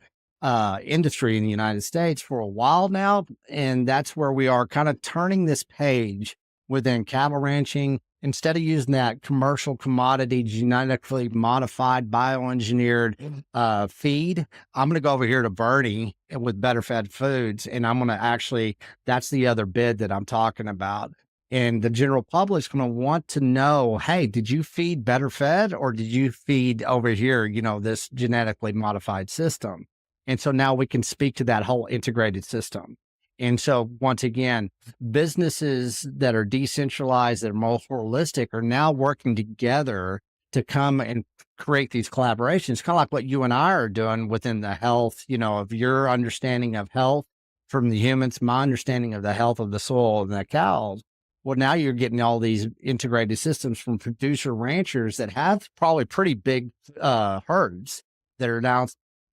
industry in the United States for a while now. And that's where we are kind of turning this page within cattle ranching Instead of using that commercial commodity, genetically modified, bioengineered feed, I'm going to go over here to Bernie with Better Fed Foods, and I'm going to actually, that's the other bid that I'm talking about. And the general public's going to want to know, hey, did you feed Better Fed or did you feed over here, this genetically modified system? And so now we can speak to that whole integrated system. And so once again, businesses that are decentralized, that are more holistic, are now working together to come and create these collaborations, kind of like what you and I are doing within the health, of your understanding of health from the humans, my understanding of the health of the soil and the cows. Well, now you're getting all these integrated systems from producer ranchers that have probably pretty big herds that are now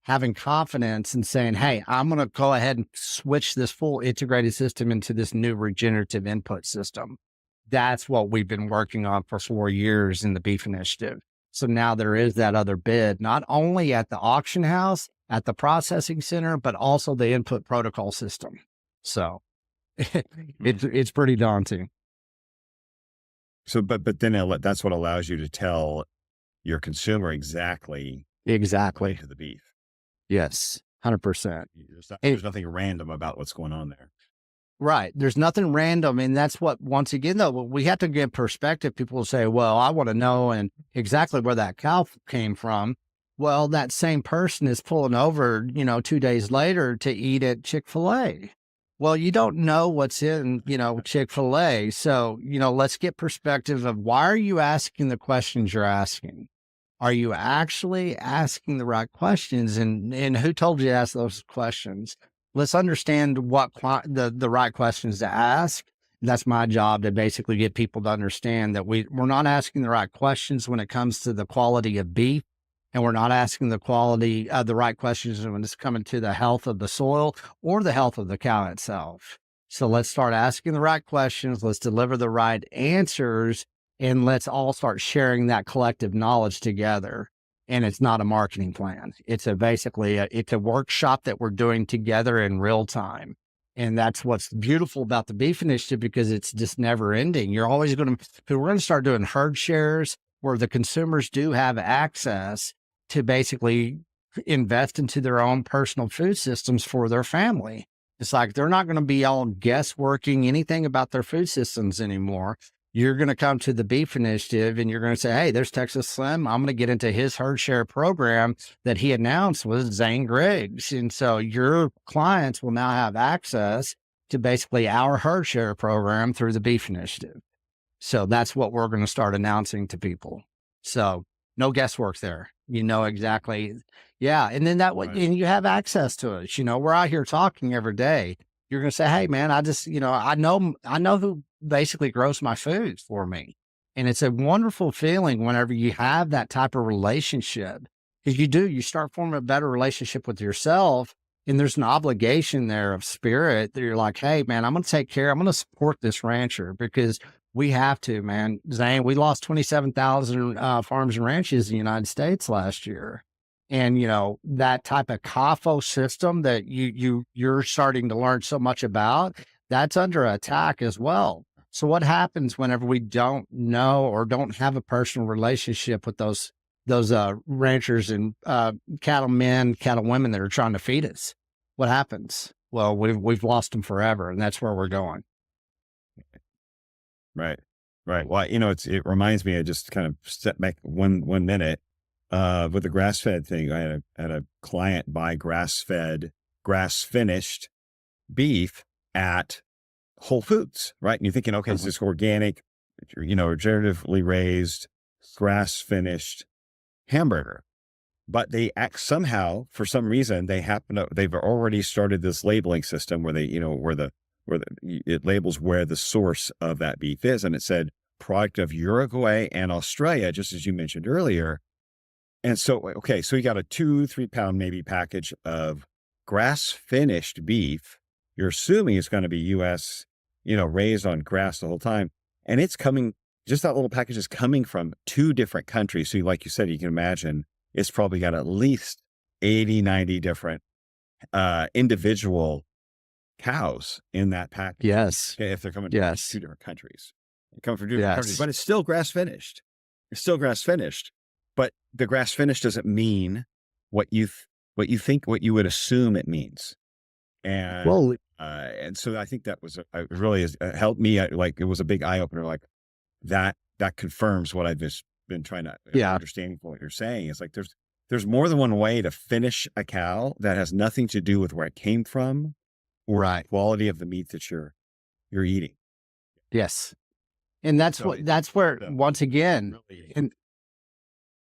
having confidence and saying, hey, I'm going to go ahead and switch this full integrated system into this new regenerative input system. That's what we've been working on for 4 years in the beef initiative. So now there is that other bid, not only at the auction house, at the processing center, but also the input protocol system. So it's pretty daunting. So, but then that's what allows you to tell your consumer exactly to the beef. Yes, 100%. There's nothing random about what's going on there. Right. There's nothing random. And that's what, once again, though, we have to give perspective. People will say, well, I want to know and exactly where that cow came from. Well, that same person is pulling over, 2 days later to eat at Chick-fil-A. Well, you don't know what's in, Chick-fil-A. So, let's get perspective of why are you asking the questions you're asking? Are you actually asking the right questions? And who told you to ask those questions? Let's understand what the right questions to ask. That's my job, to basically get people to understand that we're not asking the right questions when it comes to the quality of beef. And we're not asking the right questions when it's coming to the health of the soil or the health of the cow itself. So let's start asking the right questions. Let's deliver the right answers, and let's all start sharing that collective knowledge together. And it's not a marketing plan. It's it's a workshop that we're doing together in real time. And that's what's beautiful about the beef initiative, because it's just never ending. You're always we're going to start doing herd shares where the consumers do have access to basically invest into their own personal food systems for their family. It's like they're not going to be all guessworking anything about their food systems anymore. You're going to come to the beef initiative and you're going to say, hey, there's Texas Slim. I'm going to get into his herd share program that he announced was Zane Griggs. And so your clients will now have access to basically our herd share program through the beef initiative. So that's what we're going to start announcing to people. So no guesswork there. Exactly. Yeah. And then Right. and you have access to us. We're out here talking every day. You're going to say, hey, man, I just, I know who basically grows my food for me. And it's a wonderful feeling whenever you have that type of relationship, because you start forming a better relationship with yourself. And there's an obligation there of spirit that you're like, hey, man, I'm going to support this rancher, because we have to, man. Zane, we lost 27,000 farms and ranches in the United States last year. And, that type of CAFO system that you're starting to learn so much about, that's under attack as well. So what happens whenever we don't know or don't have a personal relationship with those ranchers and cattlemen, cattlewomen that are trying to feed us? What happens? Well, we've lost them forever, and that's where we're going. Right. Right. Well, it reminds me, I just kind of step back one minute, with the grass-fed thing. I had a client buy grass-fed, grass-finished beef at Whole Foods, right? And you're thinking, okay, it's just organic, regeneratively raised, grass-finished hamburger. But somehow, for some reason, they've already started this labeling system where it labels where the source of that beef is. And it said product of Uruguay and Australia, just as you mentioned earlier. And so, okay, so you got a 2-3 pound maybe package of grass finished beef. You're assuming it's going to be US, raised on grass the whole time. And it's coming, just that little package is coming from 2 different countries. So like you said, you can imagine it's probably got at least 80, 90 different individual cows in that package. Yes. If they're coming from Yes. 2 different countries. come from different countries, Yes. but it's still grass finished. It's still grass finished, but the grass finished doesn't mean what what you think, what you would assume it means. Well, And so I think that was really has helped me. Like it was a big eye opener. Like that confirms what I've just been trying to yeah, understanding what you're saying. Is like there's more than one way to finish a cow that has nothing to do with where it came from or the right. quality of the meat that you're eating. Yes. And So that's where the once again, really, and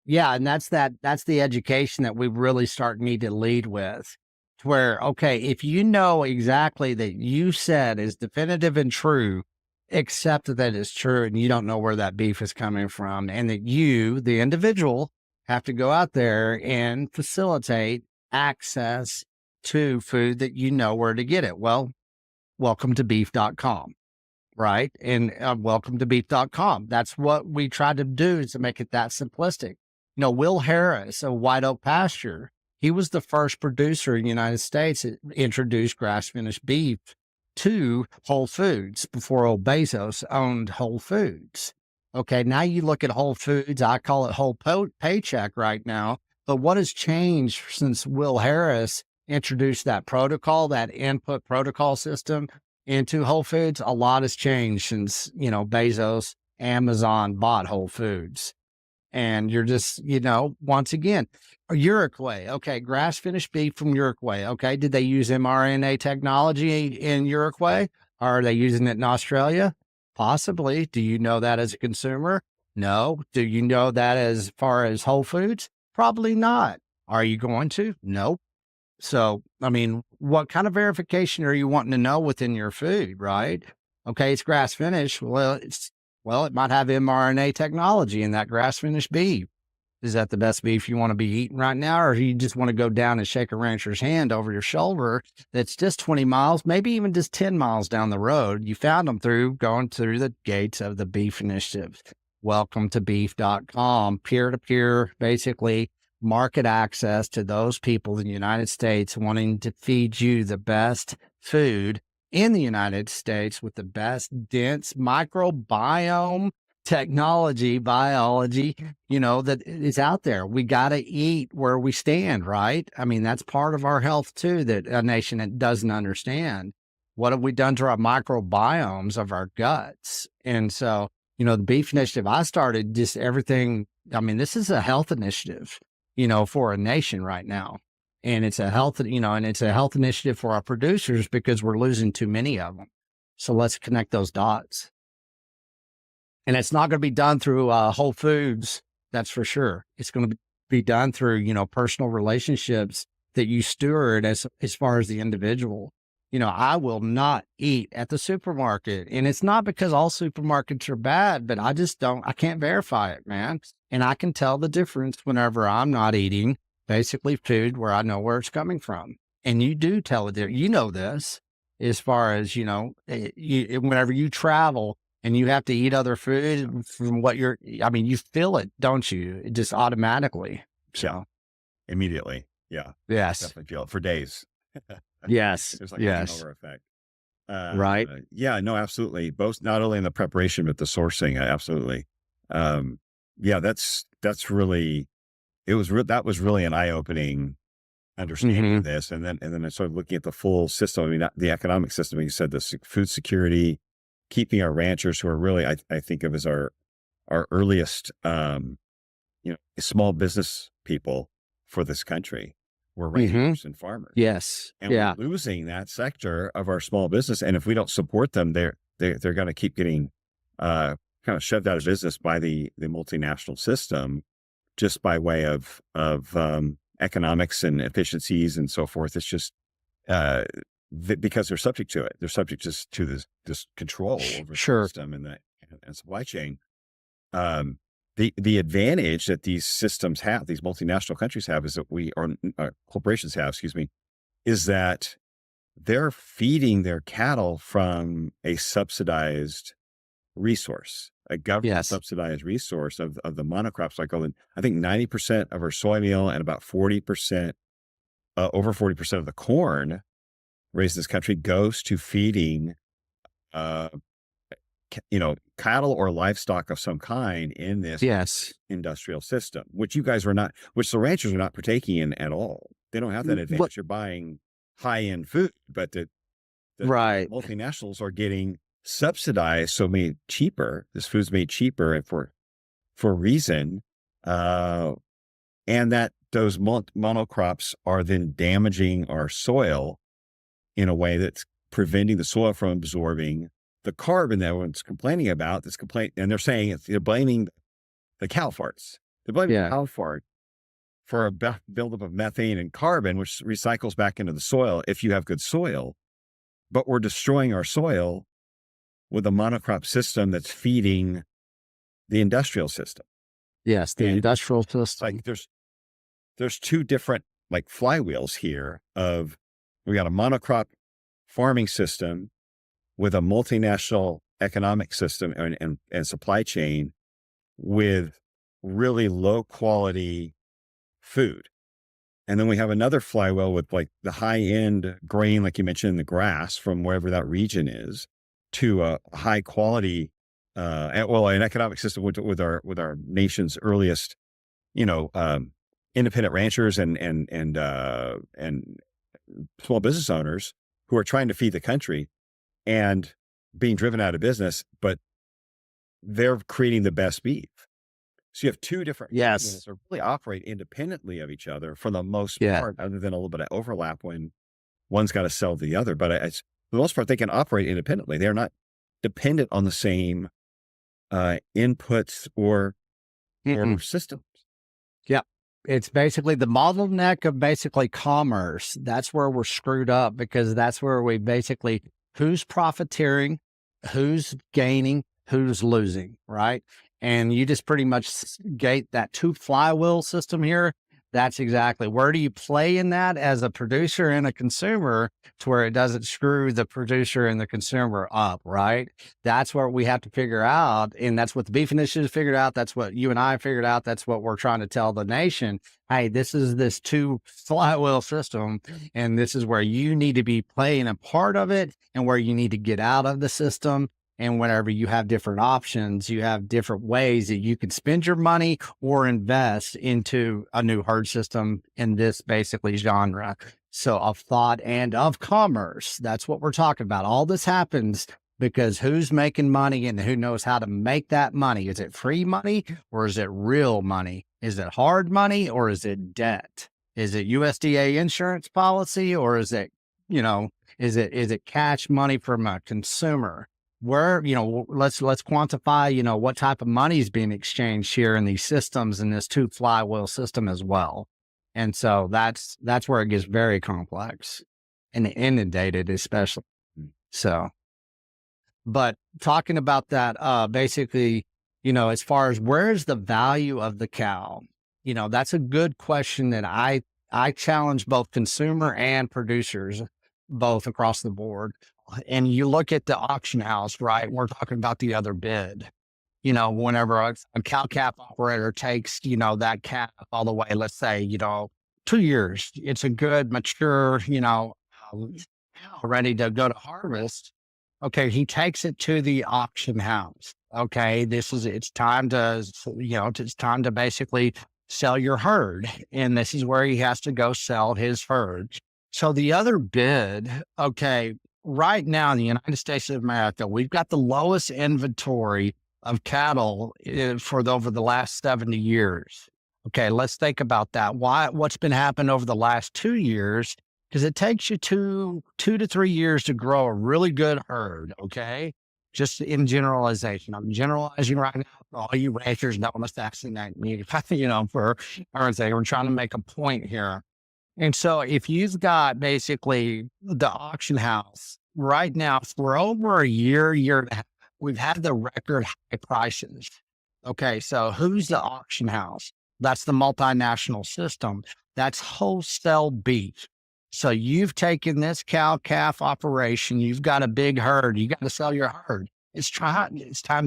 yeah, and that's the education that we really need to lead with. To where, okay, if you know exactly that you said is definitive and true, accept that it's true, and you don't know where that beef is coming from, and that you, the individual, have to go out there and facilitate access to food that you know where to get it. Well, welcome to beef.com. Right. And welcome to beef.com. That's what we tried to do, is to make it that simplistic. Will Harris of White Oak Pasture, he was the first producer in the United States that introduced grass finished beef to Whole Foods before old Bezos owned Whole Foods. Okay. Now you look at Whole Foods, I call it whole paycheck right now. But what has changed since Will Harris introduced that protocol, that input protocol system into Whole Foods? A lot has changed since, Bezos, Amazon bought Whole Foods. And you're just, once again, Uruguay. Okay, grass finished beef from Uruguay. Okay, did they use mRNA technology in Uruguay? Are they using it in Australia? Possibly. Do you know that as a consumer? No. Do you know that as far as Whole Foods? Probably not. Are you going to? Nope. So, I mean, what kind of verification are you wanting to know within your food, right? Okay, it's grass finished. Well, it might have mRNA technology in that grass finished beef. Is that the best beef you want to be eating right now? Or do you just want to go down and shake a rancher's hand over your shoulder that's just 20 miles, maybe even just 10 miles down the road? You found them going through the gates of the Beef Initiative. Welcome to beef.com, peer to peer, basically market access to those people in the United States wanting to feed you the best food in the United States with the best dense microbiome technology, biology, that is out there. We got to eat where we stand, right? I mean, that's part of our health too, that a nation that doesn't understand. What have we done to our microbiomes of our guts? And so, the Beef Initiative, I started just everything. I mean, this is a health initiative, for a nation right now. And it's a health initiative for our producers because we're losing too many of them. So let's connect those dots. And it's not going to be done through Whole Foods. That's for sure. It's going to be done through, personal relationships that you steward as far as the individual. I will not eat at the supermarket. And it's not because all supermarkets are bad, but I can't verify it, man. And I can tell the difference whenever I'm not eating basically food where I know where it's coming from. And you do tell it there. You know this as far as, whenever you travel and you have to eat other food from you feel it, don't you? It just automatically. yeah, So, immediately. Yeah, yes, definitely feel it for days. yes, There's like a yes, hangover effect. right. Yeah, no, absolutely. Both not only in the preparation, but the sourcing. Absolutely. Um, yeah, that's really, that was really an eye opening understanding Hmm. of this. And then I started looking at the full system. I mean, the economic system, you said food security, keeping our ranchers who are really, I think of as our earliest, small business people for this country. We're Hmm. ranchers and farmers, Yes. and we're Yeah. losing that sector of our small business. And if we don't support them, they're going to keep getting, kind of shoved out of business by the multinational system, just by way of economics and efficiencies and so forth. It's just, uh, because they're subject to it. They're subject just to this control over the Sure. system and supply chain. Um, the advantage that these systems have, these multinational countries have, is that corporations have, excuse me, is that they're feeding their cattle from a subsidized resource, a government Yes. subsidized resource of the monocrops cycle. And I think 90% of our soy meal and about 40%, over 40% of the corn raised in this country goes to feeding, uh, cattle or livestock of some kind in this Yes. industrial system, which you guys were not, which the ranchers are not partaking in at all. They don't have that What? advantage. You're buying high-end food, but the Right. multinationals are getting subsidized, so made cheaper. This food's made cheaper and for a reason, and that those monocrops are then damaging our soil in a way that's preventing the soil from absorbing the carbon that everyone's complaining about. This complaint, and they're saying they're blaming the cow farts. They're blaming the Yeah. cow fart for a buildup of methane and carbon, which recycles back into the soil if you have good soil. But we're destroying our soil with a monocrop system that's feeding the industrial system. Yes. The And industrial it's system. like there's two different like flywheels here of we got a monocrop farming system with a multinational economic system and supply chain with really low quality food. And then we have another flywheel with like the high end grain, like you mentioned, in the grass from wherever that region is, to a high quality, an economic system with our nation's earliest, independent ranchers and small business owners who are trying to feed the country and being driven out of business, but they're creating the best beef. So you have two different Yes. units that really operate independently of each other for the most Yeah. part, other than a little bit of overlap when one's got to sell to the other. But it's for the most part, they can operate independently. They're not dependent on the same inputs or Mm-mm. systems. Yep. It's basically the bottleneck of basically commerce. That's where we're screwed up because that's where we basically who's profiteering, who's gaining, who's losing, right? And you just pretty much gate that two flywheel system here. That's exactly where do you play in that as a producer and a consumer to where it doesn't screw the producer and the consumer up, right? That's what we have to figure out. And that's what the Beef Initiative figured out. That's what you and I figured out. That's what we're trying to tell the nation. Hey, this is this two flywheel system. And this is where you need to be playing a part of it and where you need to get out of the system. And whenever you have different options, you have different ways that you can spend your money or invest into a new herd system in this basically genre. So of thought and of commerce, that's what we're talking about. All this happens because who's making money and who knows how to make that money? Is it free money or is it real money? Is it hard money or is it debt? Is it USDA insurance policy or is it, is it cash money from a consumer? Where, let's quantify, what type of money is being exchanged here in these systems in this two flywheel system as well. And so that's where it gets very complex and inundated, especially. So, but talking about that, basically, as far as where's the value of the cow, that's a good question that I challenge both consumer and producers, both across the board. And you look at the auction house, right? We're talking about the other bid. Whenever a cow calf operator takes, that calf all the way, let's say, 2 years, it's a good, mature, ready to go to harvest. Okay, he takes it to the auction house. Okay, it's time to basically sell your herd. And this is where he has to go sell his herd. So the other bid, okay, right now in the United States of America, we've got the lowest inventory of cattle over the last 70 years. Okay, let's think about that. What's been happening over the last 2 years? Because it takes you 2 to 3 years to grow a really good herd. Okay, just in generalization, I'm generalizing right now. All you ranchers don't assassinate me, for we're trying to make a point here. And so if you've got basically the auction house right now for over a year and a half, we've had the record high prices. Okay. So who's the auction house? That's the multinational system. That's wholesale beef. So you've taken this cow calf operation. You've got a big herd. You got to sell your herd. It's time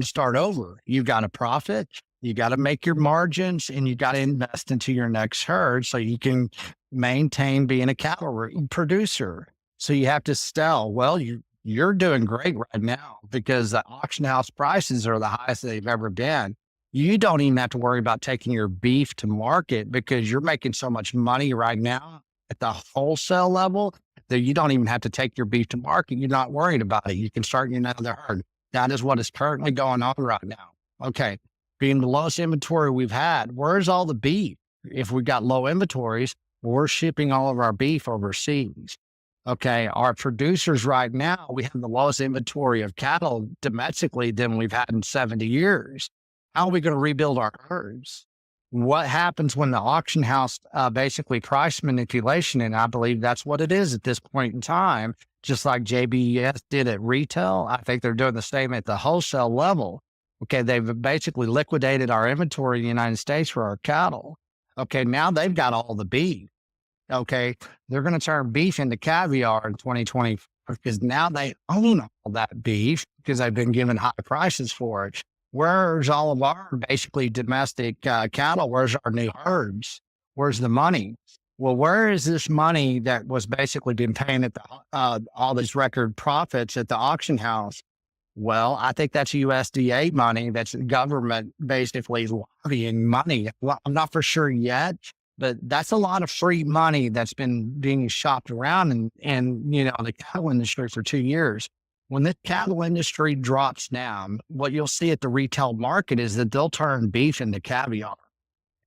to start over. You've got to profit. You got to make your margins and you got to invest into your next herd so you can maintain being a cattle producer. So you have to sell. Well, you you're doing great right now because the auction house prices are the highest they've ever been. You don't even have to worry about taking your beef to market because you're making so much money right now at the wholesale level that you don't even have to take your beef to market. You're not worried about it. You can start another herd. That is what is currently going on right now. Okay. Being the lowest inventory we've had, where's all the beef? If we got low inventories, we're shipping all of our beef overseas. Okay. Our producers right now, we have the lowest inventory of cattle domestically than we've had in 70 years. How are we going to rebuild our herds? What happens when the auction house basically price manipulation? And I believe that's what it is at this point in time, just like JBS did at retail. I think they're doing the same at the wholesale level. Okay. They've basically liquidated our inventory in the United States for our cattle. Okay. Now they've got all the beef. Okay. They're going to turn beef into caviar in 2020 because now they own all that beef because they've been given high prices for it. Where's all of our basically domestic cattle? Where's our new herds? Where's the money? Well, where is this money that was basically been paying at all these record profits at the auction house? Well, I think that's USDA money. That's government basically lobbying money. Well, I'm not for sure yet, but that's a lot of free money that's been being shopped around and the cattle industry for 2 years. When the cattle industry drops down, what you'll see at the retail market is that they'll turn beef into caviar.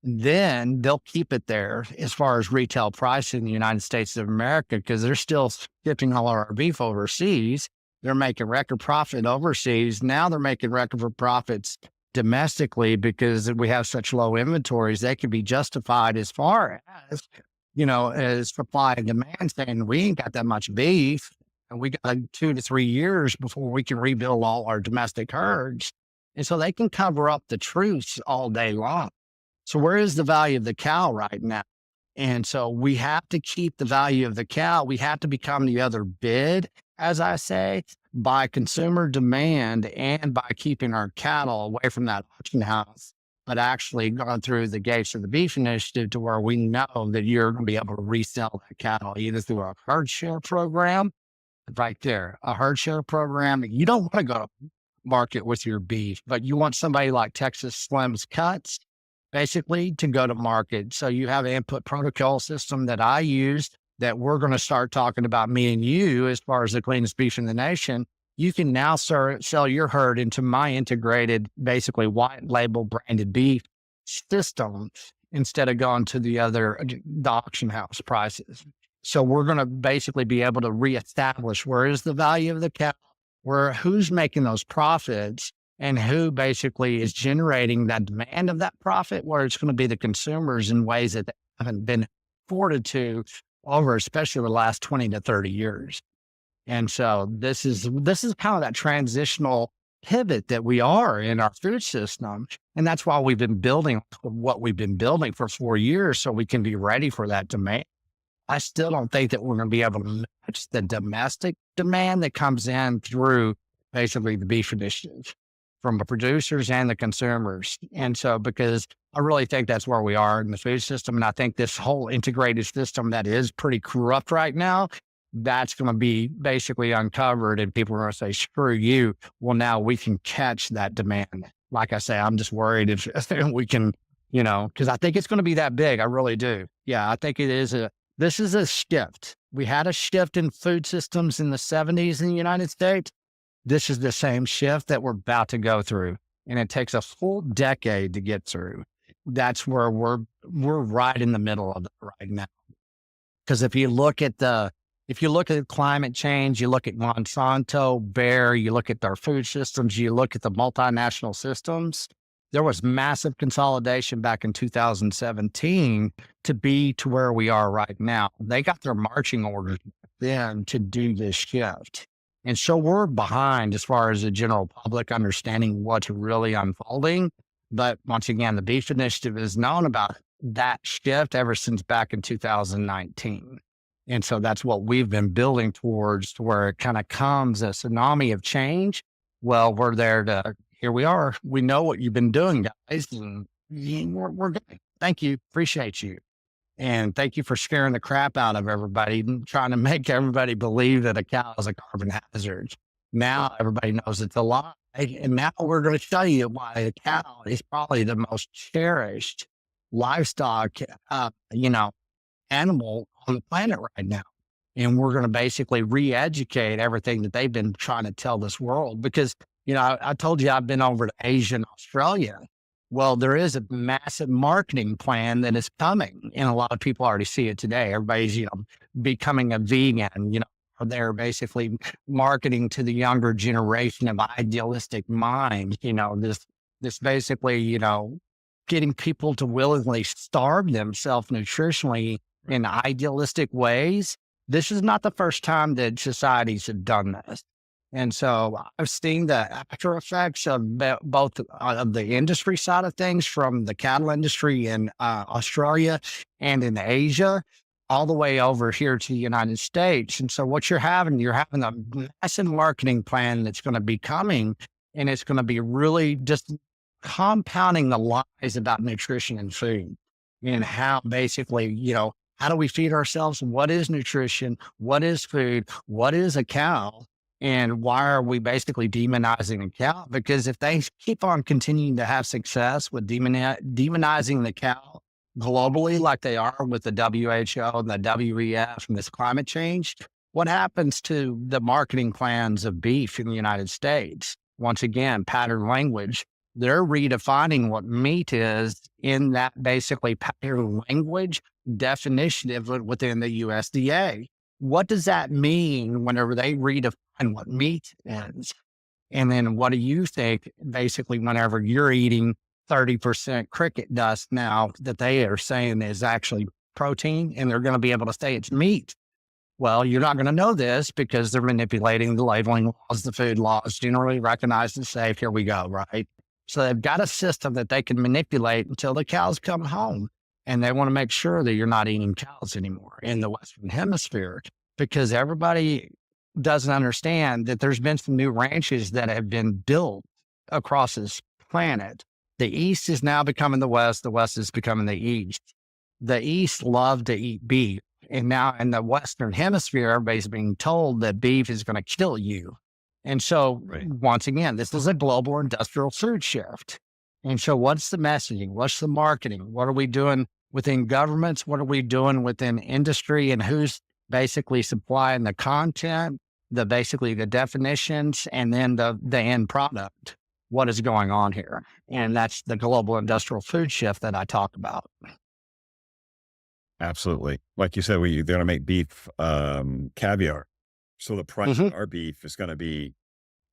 Then they'll keep it there as far as retail price in the United States of America because they're still shipping all our beef overseas. They're making record profit overseas. Now they're making record profits domestically because we have such low inventories. They can be justified as far as supply and demand, saying we ain't got that much beef. And we got 2 to 3 years before we can rebuild all our domestic herds. And so they can cover up the truths all day long. So where is the value of the cow right now? And so we have to keep the value of the cow. We have to become the other bid, as I say, by consumer demand and by keeping our cattle away from that auction house, but actually going through the gates of the beef initiative to where we know that you're going to be able to resell that cattle either through a herd share program. Right there, a herd share program. You don't want to go to market with your beef, but you want somebody like Texas Slim's Cuts basically to go to market. So you have an input protocol system that I use that we're going to start talking about, me and you, as far as the cleanest beef in the nation. You can now sell your herd into my integrated, basically white label branded beef system instead of going to the auction house prices. So we're going to basically be able to reestablish where is the value of the cow, who's making those profits, and who basically is generating that demand of that profit, where it's going to be the consumers in ways that they haven't been afforded to over, especially the last 20 to 30 years. And so this is kind of that transitional pivot that we are in our food system. And that's why we've been building what we've been building for 4 years so we can be ready for that demand. I still don't think that we're going to be able to match the domestic demand that comes in through basically the beef initiative from the producers and the consumers. And so, because I really think that's where we are in the food system. And I think this whole integrated system that is pretty corrupt right now, that's going to be basically uncovered and people are going to say, screw you. Well, now we can catch that demand. Like I say, I'm just worried if we can, because I think it's going to be that big. I really do. Yeah, I think this is a shift. We had a shift in food systems in the 70s in the United States. This is the same shift that we're about to go through. And it takes a full decade to get through. That's where we're right in the middle of it right now. Because if you look at climate change, you look at Monsanto, Bayer, you look at their food systems, you look at the multinational systems, there was massive consolidation back in 2017 to be to where we are right now. They got their marching orders then to do this shift. And so we're behind as far as the general public understanding what's really unfolding. But once again, the Beef Initiative has known about that shift ever since back in 2019. And so that's what we've been building towards, to where it kind of comes a tsunami of change. Well, we're there to, here we are. We know what you've been doing, guys, and we're good. Thank you. Appreciate you. And thank you for scaring the crap out of everybody and trying to make everybody believe that a cow is a carbon hazard. Now everybody knows it's a lie. And now we're going to show you why a cow is probably the most cherished livestock, animal on the planet right now. And we're going to basically re-educate everything that they've been trying to tell this world. Because, I told you I've been over to Asia and Australia. Well, there is a massive marketing plan that is coming, and a lot of people already see it today. Everybody's, becoming a vegan, they're basically marketing to the younger generation of idealistic minds, this basically, getting people to willingly starve themselves nutritionally in idealistic ways. This is not the first time that societies have done this. And so I've seen the after effects of both of the industry side of things from the cattle industry in Australia and in Asia, all the way over here to the United States. And so what you're having a massive marketing plan that's going to be coming, and it's going to be really just compounding the lies about nutrition and food and how basically, how do we feed ourselves? What is nutrition? What is food? What is a cow? And why are we basically demonizing the cow? Because if they keep on continuing to have success with demonizing the cow globally, like they are with the WHO and the WEF and this climate change, what happens to the marketing plans of beef in the United States? Once again, pattern language. They're redefining what meat is in that basically pattern language definition within the USDA. What does that mean whenever they redefine what meat is? And then what do you think basically whenever you're eating 30% cricket dust now that they are saying is actually protein and they're going to be able to say it's meat? Well, you're not going to know this because they're manipulating the labeling laws, the food laws, generally recognized and safe. Here we go, right? So they've got a system that they can manipulate until the cows come home. And they want to make sure that you're not eating cows anymore in the Western Hemisphere, because everybody doesn't understand that there's been some new ranches that have been built across this planet. The East is now becoming the West is becoming the East. The East love to eat beef. And now in the Western Hemisphere, everybody's being told that beef is going to kill you. And so, once again, this is a global industrial food shift. And so what's the messaging? What's the marketing? What are we doing within governments? What are we doing within industry? And who's basically supplying the content, the definitions, and then the end product? What is going on here? And that's the global industrial food shift that I talk about. Absolutely. Like you said, they're going to make beef caviar. So the price of our beef is going to be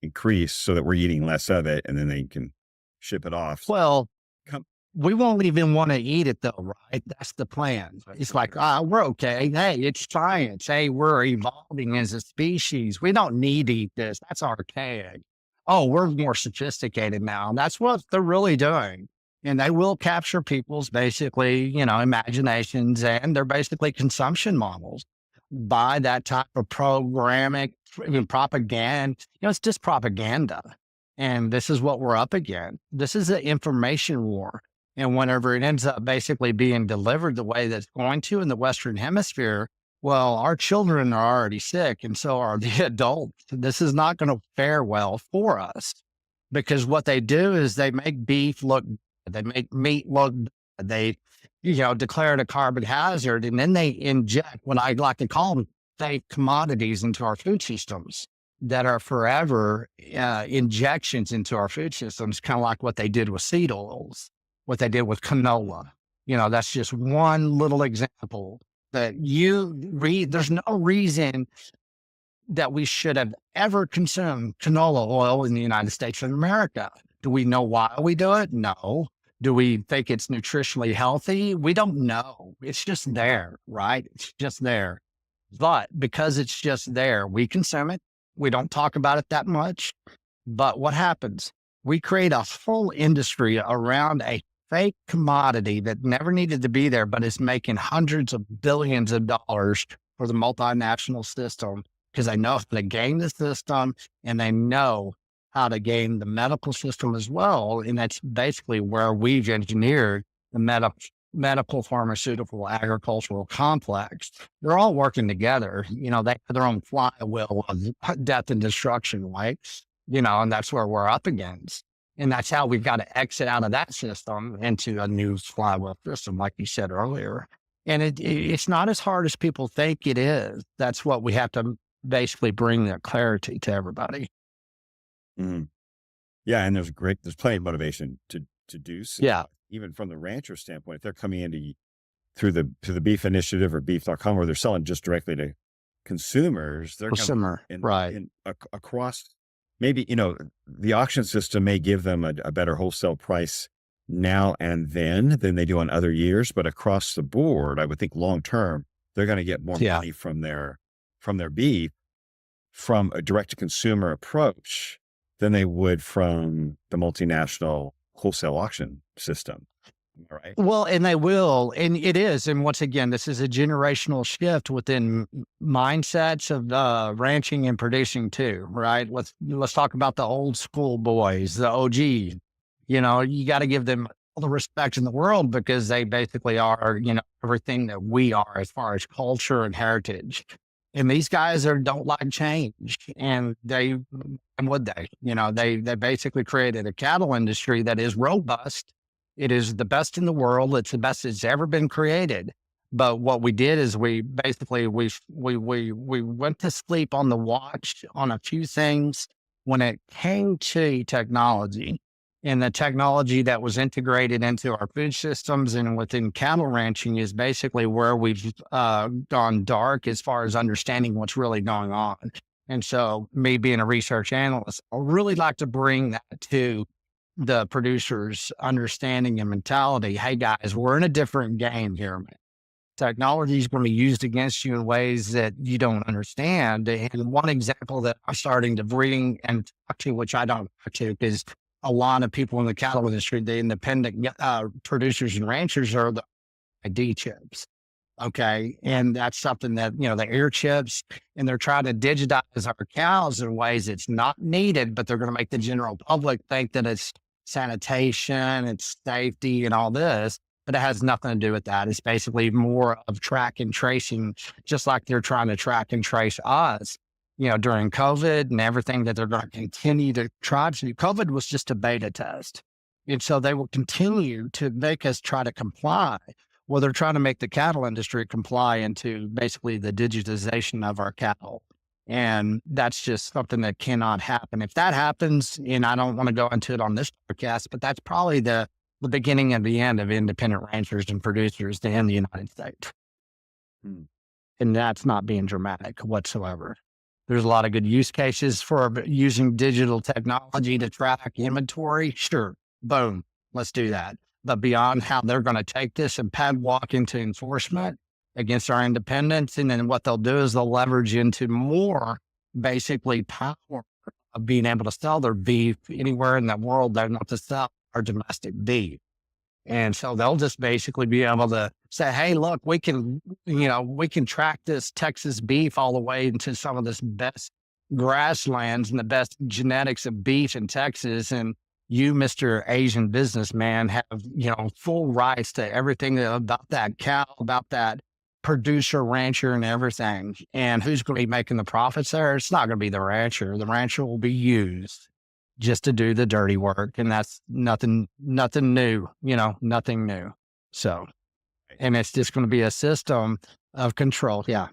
increased so that we're eating less of it, and then they can ship it off. Well, Come, we won't even want to eat it though, right? That's the plan. It's like, we're okay. Hey, it's science. Hey, we're evolving as a species. We don't need to eat this. That's archaic. Oh, we're more sophisticated now. And that's what they're really doing. And they will capture people's basically, imaginations, and they're basically consumption models by that type of programming, even propaganda. It's just propaganda. And this is what we're up against. This is an information war. And whenever it ends up basically being delivered the way that's going to in the Western Hemisphere, well, our children are already sick, and so are the adults. This is not going to fare well for us, because what they do is they make beef look, they make meat look, they, declare it a carbon hazard, and then they inject what I like to call them fake commodities into our food systems that are forever injections into our food systems, kind of like what they did with seed oils, what they did with canola. That's just one little example that there's no reason that we should have ever consumed canola oil in the United States of America. Do we know why we do it? No. Do we think it's nutritionally healthy? We don't know. It's just there, right? It's just there. But because it's just there, we consume it. We don't talk about it that much. But what happens? We create a whole industry around a fake commodity that never needed to be there, but is making hundreds of billions of dollars for the multinational system, because they know how to game the system, and they know how to game the medical system as well. And that's basically where we've engineered the medical, pharmaceutical, agricultural complex, they're all working together. They have their own flywheel of death and destruction, right? And that's where we're up against. And that's how we've got to exit out of that system into a new flywheel system, like you said earlier. And it's not as hard as people think it is. That's what we have to basically bring that clarity to everybody. Mhm. Yeah, and there's plenty of motivation to do so. Yeah. Even from the rancher standpoint, if they're coming into through the beef initiative or beef.com, where they're selling just directly to consumers, they're going Similar. Right. across, maybe, the auction system may give them a better wholesale price now and then than they do on other years, but across the board, I would think long term, they're going to get more Yeah. money from their beef from a direct to consumer approach than they would from the multinational wholesale auction system. All right. Well, and they will, and it is. And once again, this is a generational shift within mindsets of ranching and producing too, right? Let's talk about the old school boys, the OG. You got to give them all the respect in the world because they basically are, everything that we are as far as culture and heritage. And these guys don't like change, and would they? They basically created a cattle industry that is robust. It is the best in the world. It's the best that's ever been created. But what we did is we basically we went to sleep on the watch on a few things when it came to technology, and the technology that was integrated into our food systems and within cattle ranching is basically where we've gone dark as far as understanding what's really going on. And so, me being a research analyst, I really like to bring that to the producers' understanding and mentality. Hey guys, we're in a different game here, man. Technology is going to be used against you in ways that you don't understand. And one example that I'm starting to bring and talk to, which I don't talk to, is a lot of people in the cattle industry, the independent producers and ranchers, are the ID chips. Okay. And that's something that, the air chips, and they're trying to digitize our cows in ways it's not needed, but they're going to make the general public think that it's sanitation, it's safety and all this, but it has nothing to do with that. It's basically more of track and tracing, just like they're trying to track and trace us, during COVID and everything that they're going to continue to try to do. COVID was just a beta test. And so they will continue to make us try to comply. Well, they're trying to make the cattle industry comply into basically the digitization of our cattle. And that's just something that cannot happen. If that happens, and I don't want to go into it on this podcast, but that's probably the beginning and the end of independent ranchers and producers in the United States. Hmm. And that's not being dramatic whatsoever. There's a lot of good use cases for using digital technology to track inventory. Sure. Boom. Let's do that. But beyond how they're going to take this and padlock into enforcement against our independence, and then what they'll do is they'll leverage into more basically power of being able to sell their beef anywhere in the world they want to sell our domestic beef. And so they'll just basically be able to say, hey, look, we can track this Texas beef all the way into some of this best grasslands and the best genetics of beef in Texas. And you, Mr. Asian businessman, have, full rights to everything about that cow, about that producer, rancher, and everything. And who's going to be making the profits there? It's not going to be the rancher. The rancher will be used just to do the dirty work. And that's nothing new, nothing new. So, and it's just going to be a system of control. Yeah.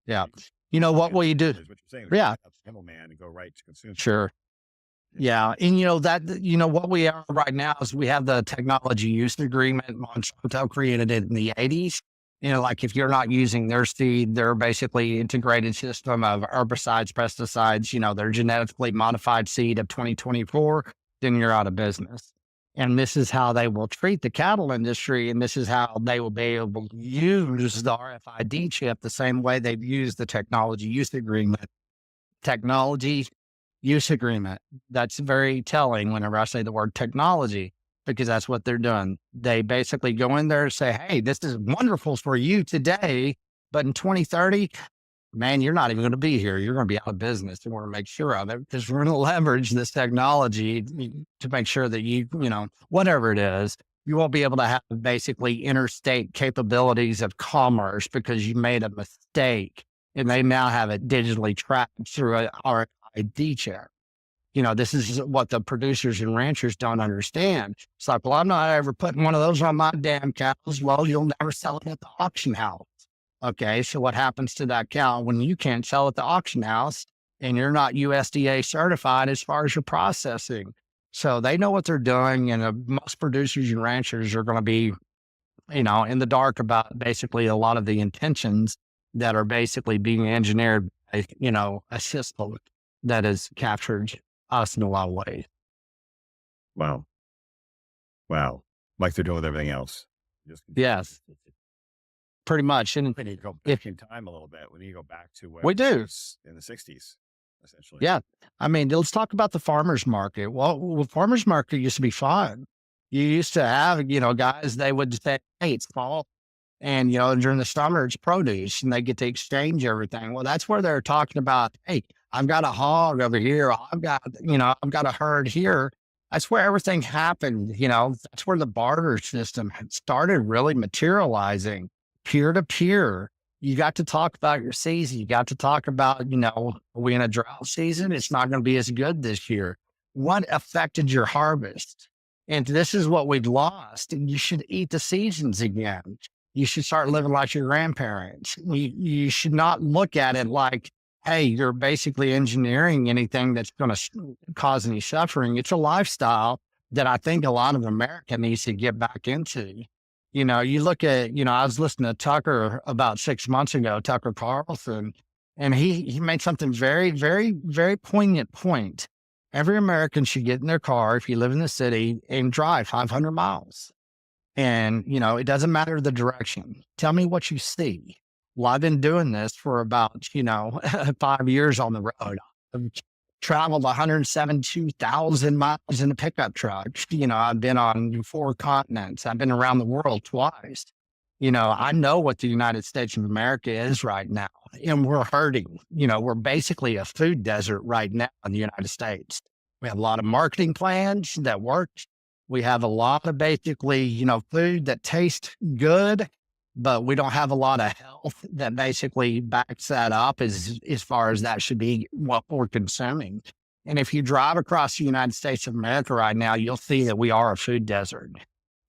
Yeah. What will you do? Is what you're saying. Yeah. Middleman and go right to consumer. Sure. Yeah. And what we are right now is we have the technology use agreement. Monsanto created it in the 80s. Like if you're not using their seed, they're basically integrated system of herbicides, pesticides, their genetically modified seed of 2024, then you're out of business. And this is how they will treat the cattle industry. And this is how they will be able to use the RFID chip the same way they've used the technology use agreement. Technology use agreement. That's very telling whenever I say the word technology, because that's what they're doing. They basically go in there and say, hey, this is wonderful for you today, but in 2030, man, you're not even going to be here. You're going to be out of business. And we're going to make sure of it because we're going to leverage this technology to make sure that whatever it is, You won't be able to have basically interstate capabilities of commerce because you made a mistake and they now have it digitally tracked through a RFID chip. This is what the producers and ranchers don't understand. It's like, well, I'm not ever putting one of those on my damn cows. Well, you'll never sell it at the auction house. Okay. So what happens to that cow when you can't sell at the auction house and you're not USDA certified as far as your processing? So they know what they're doing. And most producers and ranchers are going to be, in the dark about basically a lot of the intentions that are basically being engineered by, a system that has captured us in a lot of ways. Wow. Wow. Like they're doing with everything else. Just Yes, pretty much. And we need to go if back in time a little bit. We need to go back to where we it do, was in the 60s, essentially. yeah. I mean, let's talk about the farmer's market. Well, farmer's market used to be fun. You used to have, guys, they would say, hey, it's fall. And, during the summer, it's produce and they get to exchange everything. Well, that's where they're talking about, hey, I've got a hog over here. I've got a herd here. That's where everything happened. That's where the barter system had started really materializing peer to peer. You got to talk about your season. You got to talk about, are we in a drought season? It's not going to be as good this year. What affected your harvest? And this is what we've lost. And you should eat the seasons again. You should start living like your grandparents. You should not look at it like, hey, you're basically engineering anything that's going to cause any suffering. It's a lifestyle that I think a lot of America needs to get back into. You look at, I was listening to Tucker about 6 months ago, Tucker Carlson, and he made something very, very, very poignant point. Every American should get in their car if you live in the city and drive 500 miles. And, it doesn't matter the direction. Tell me what you see. Well, I've been doing this for about, 5 years on the road. I've traveled 172,000 miles in a pickup truck. I've been on 4 continents. I've been around the world twice. I know what the United States of America is right now, and we're hurting. We're basically a food desert right now in the United States. We have a lot of marketing plans that work. We have a lot of basically, food that tastes good, but we don't have a lot of health that basically backs that up as far as that should be what we're consuming. And if you drive across the United States of America right now, you'll see that we are a food desert.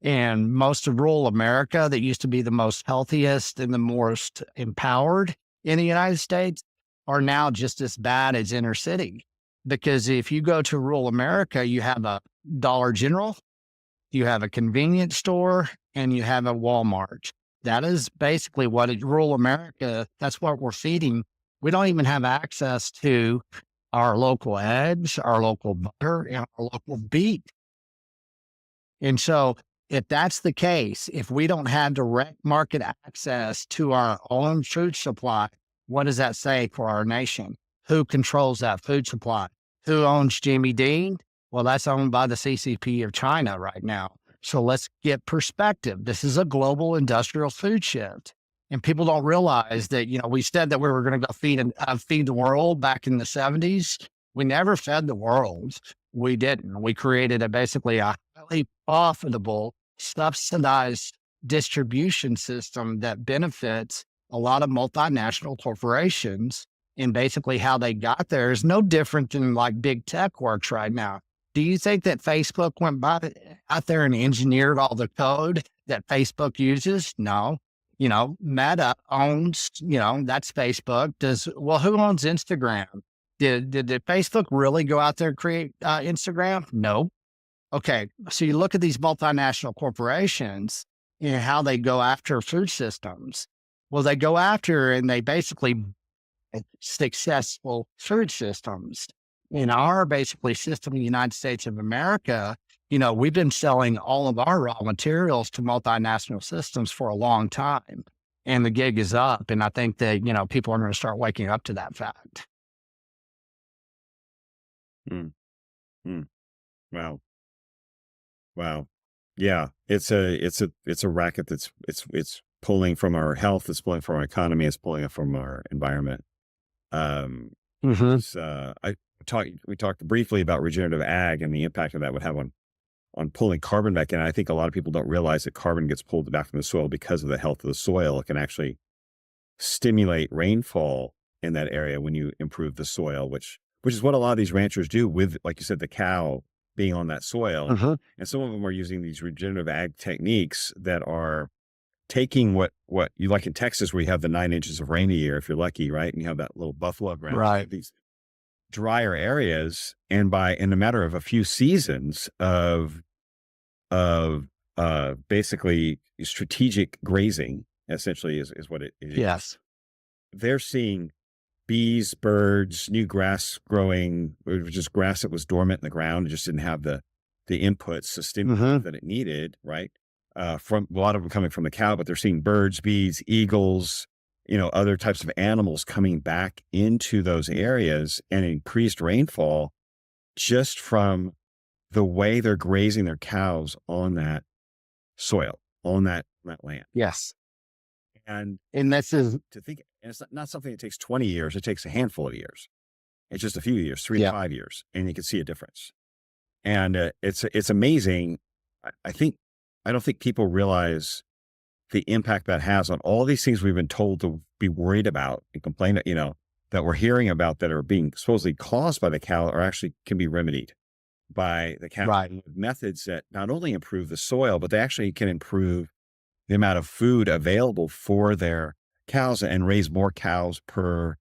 And most of rural America that used to be the most healthiest and the most empowered in the United States are now just as bad as inner city. Because if you go to rural America, you have a Dollar General, you have a convenience store, and you have a Walmart. That is basically what rural America, that's what we're feeding. We don't even have access to our local eggs, our local butter, and our local beef. And so if that's the case, if we don't have direct market access to our own food supply, what does that say for our nation? Who controls that food supply? Who owns Jimmy Dean? Well, that's owned by the CCP of China right now. So let's get perspective. This is a global industrial food shift. And people don't realize that, we said that we were going to go feed the world back in the 70s. We never fed the world. We didn't. We created basically a highly profitable, subsidized distribution system that benefits a lot of multinational corporations. And basically how they got there is no different than like big tech works right now. Do you think that Facebook went out there and engineered all the code that Facebook uses? No. Meta owns, that's Facebook. Who owns Instagram? Did Facebook really go out there and create Instagram? No. Okay. So you look at these multinational corporations and how they go after food systems. Well, they go after and they basically successful food systems. In our basically system in the United States of America, we've been selling all of our raw materials to multinational systems for a long time. And the gig is up. And I think that, people are going to start waking up to that fact. Mm, mm. Wow. Wow. Yeah. It's a racket it's pulling from our health. It's pulling from our economy. It's pulling it from our environment. Um, Mm-hmm. we talked briefly about regenerative ag and the impact that would have on on pulling carbon back in. I think a lot of people don't realize that carbon gets pulled back from the soil because of the health of the soil. It can actually stimulate rainfall in that area when you improve the soil, which is what a lot of these ranchers do with, like you said, the cow being on that soil. Uh-huh. And some of them are using these regenerative ag techniques that are taking what you like in Texas, where you have the 9 inches of rain a year, if you're lucky, right? And you have that little buffalo ground, Right. these drier areas. And in a matter of a few seasons of basically strategic grazing, essentially is what it is. Yes. They're seeing bees, birds, new grass growing, or just grass that was dormant in the ground. It just didn't have the inputs, the stimulus Hmm. that it needed, right? From a lot of them coming from the cow, but they're seeing birds, bees, eagles, other types of animals coming back into those areas, and increased rainfall just from the way they're grazing their cows on that soil, on that land. Yes. And And this is, to think, and it's not something that takes 20 years, it takes a handful of years. It's just a few years, 3 to yeah, 5 years, and you can see a difference. And it's amazing. I don't think people realize the impact that has on all these things we've been told to be worried about and complain, that we're hearing about that are being supposedly caused by the cow, or actually can be remedied by the cow right. with methods that not only improve the soil, but they actually can improve the amount of food available for their cows and raise more cows per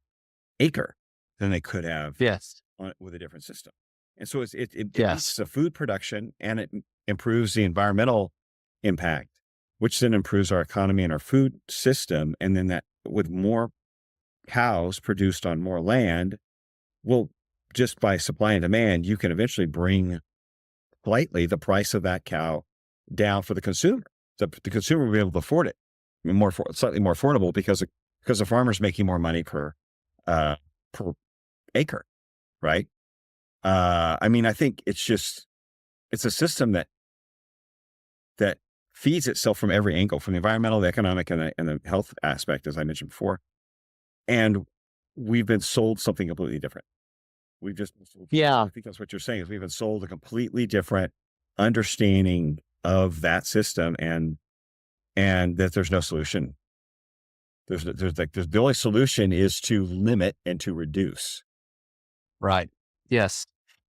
acre than they could have Yes. with a different system. And so it Yes. boosts the food production, and it improves the environmental impact, which then improves our economy and our food system. And then that, with more cows produced on more land, well, just by supply and demand, you can eventually bring slightly the price of that cow down for the consumer. The consumer will be able to afford it slightly more affordable because the farmer's making more money per acre, right? I mean, I think it's a system that feeds itself from every angle, from the environmental, the economic, and the health aspect, as I mentioned before. And we've been sold something completely different. We've just been sold, Yeah. I think that's what you're saying, is we've been sold a completely different understanding of that system, and that there's no solution. There's the only solution is to limit and to reduce. Right. Yes.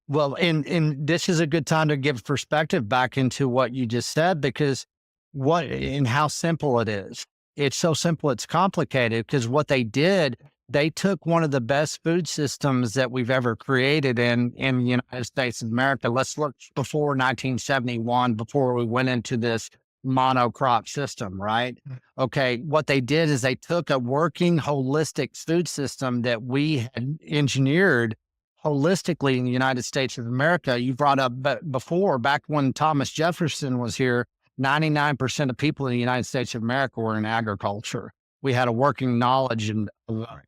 Well, and this is a good time to give perspective back into what you just said, because what and how simple it is. It's so simple, it's complicated, because what they did, they took one of the best food systems that we've ever created in the United States of America. Let's look before 1971, before we went into this monocrop system, right? Okay, what they did is they took a working holistic food system that we had engineered holistically in the United States of America. You brought up before, back when Thomas Jefferson was here, 99% of people in the United States of America were in agriculture. We had a working knowledge and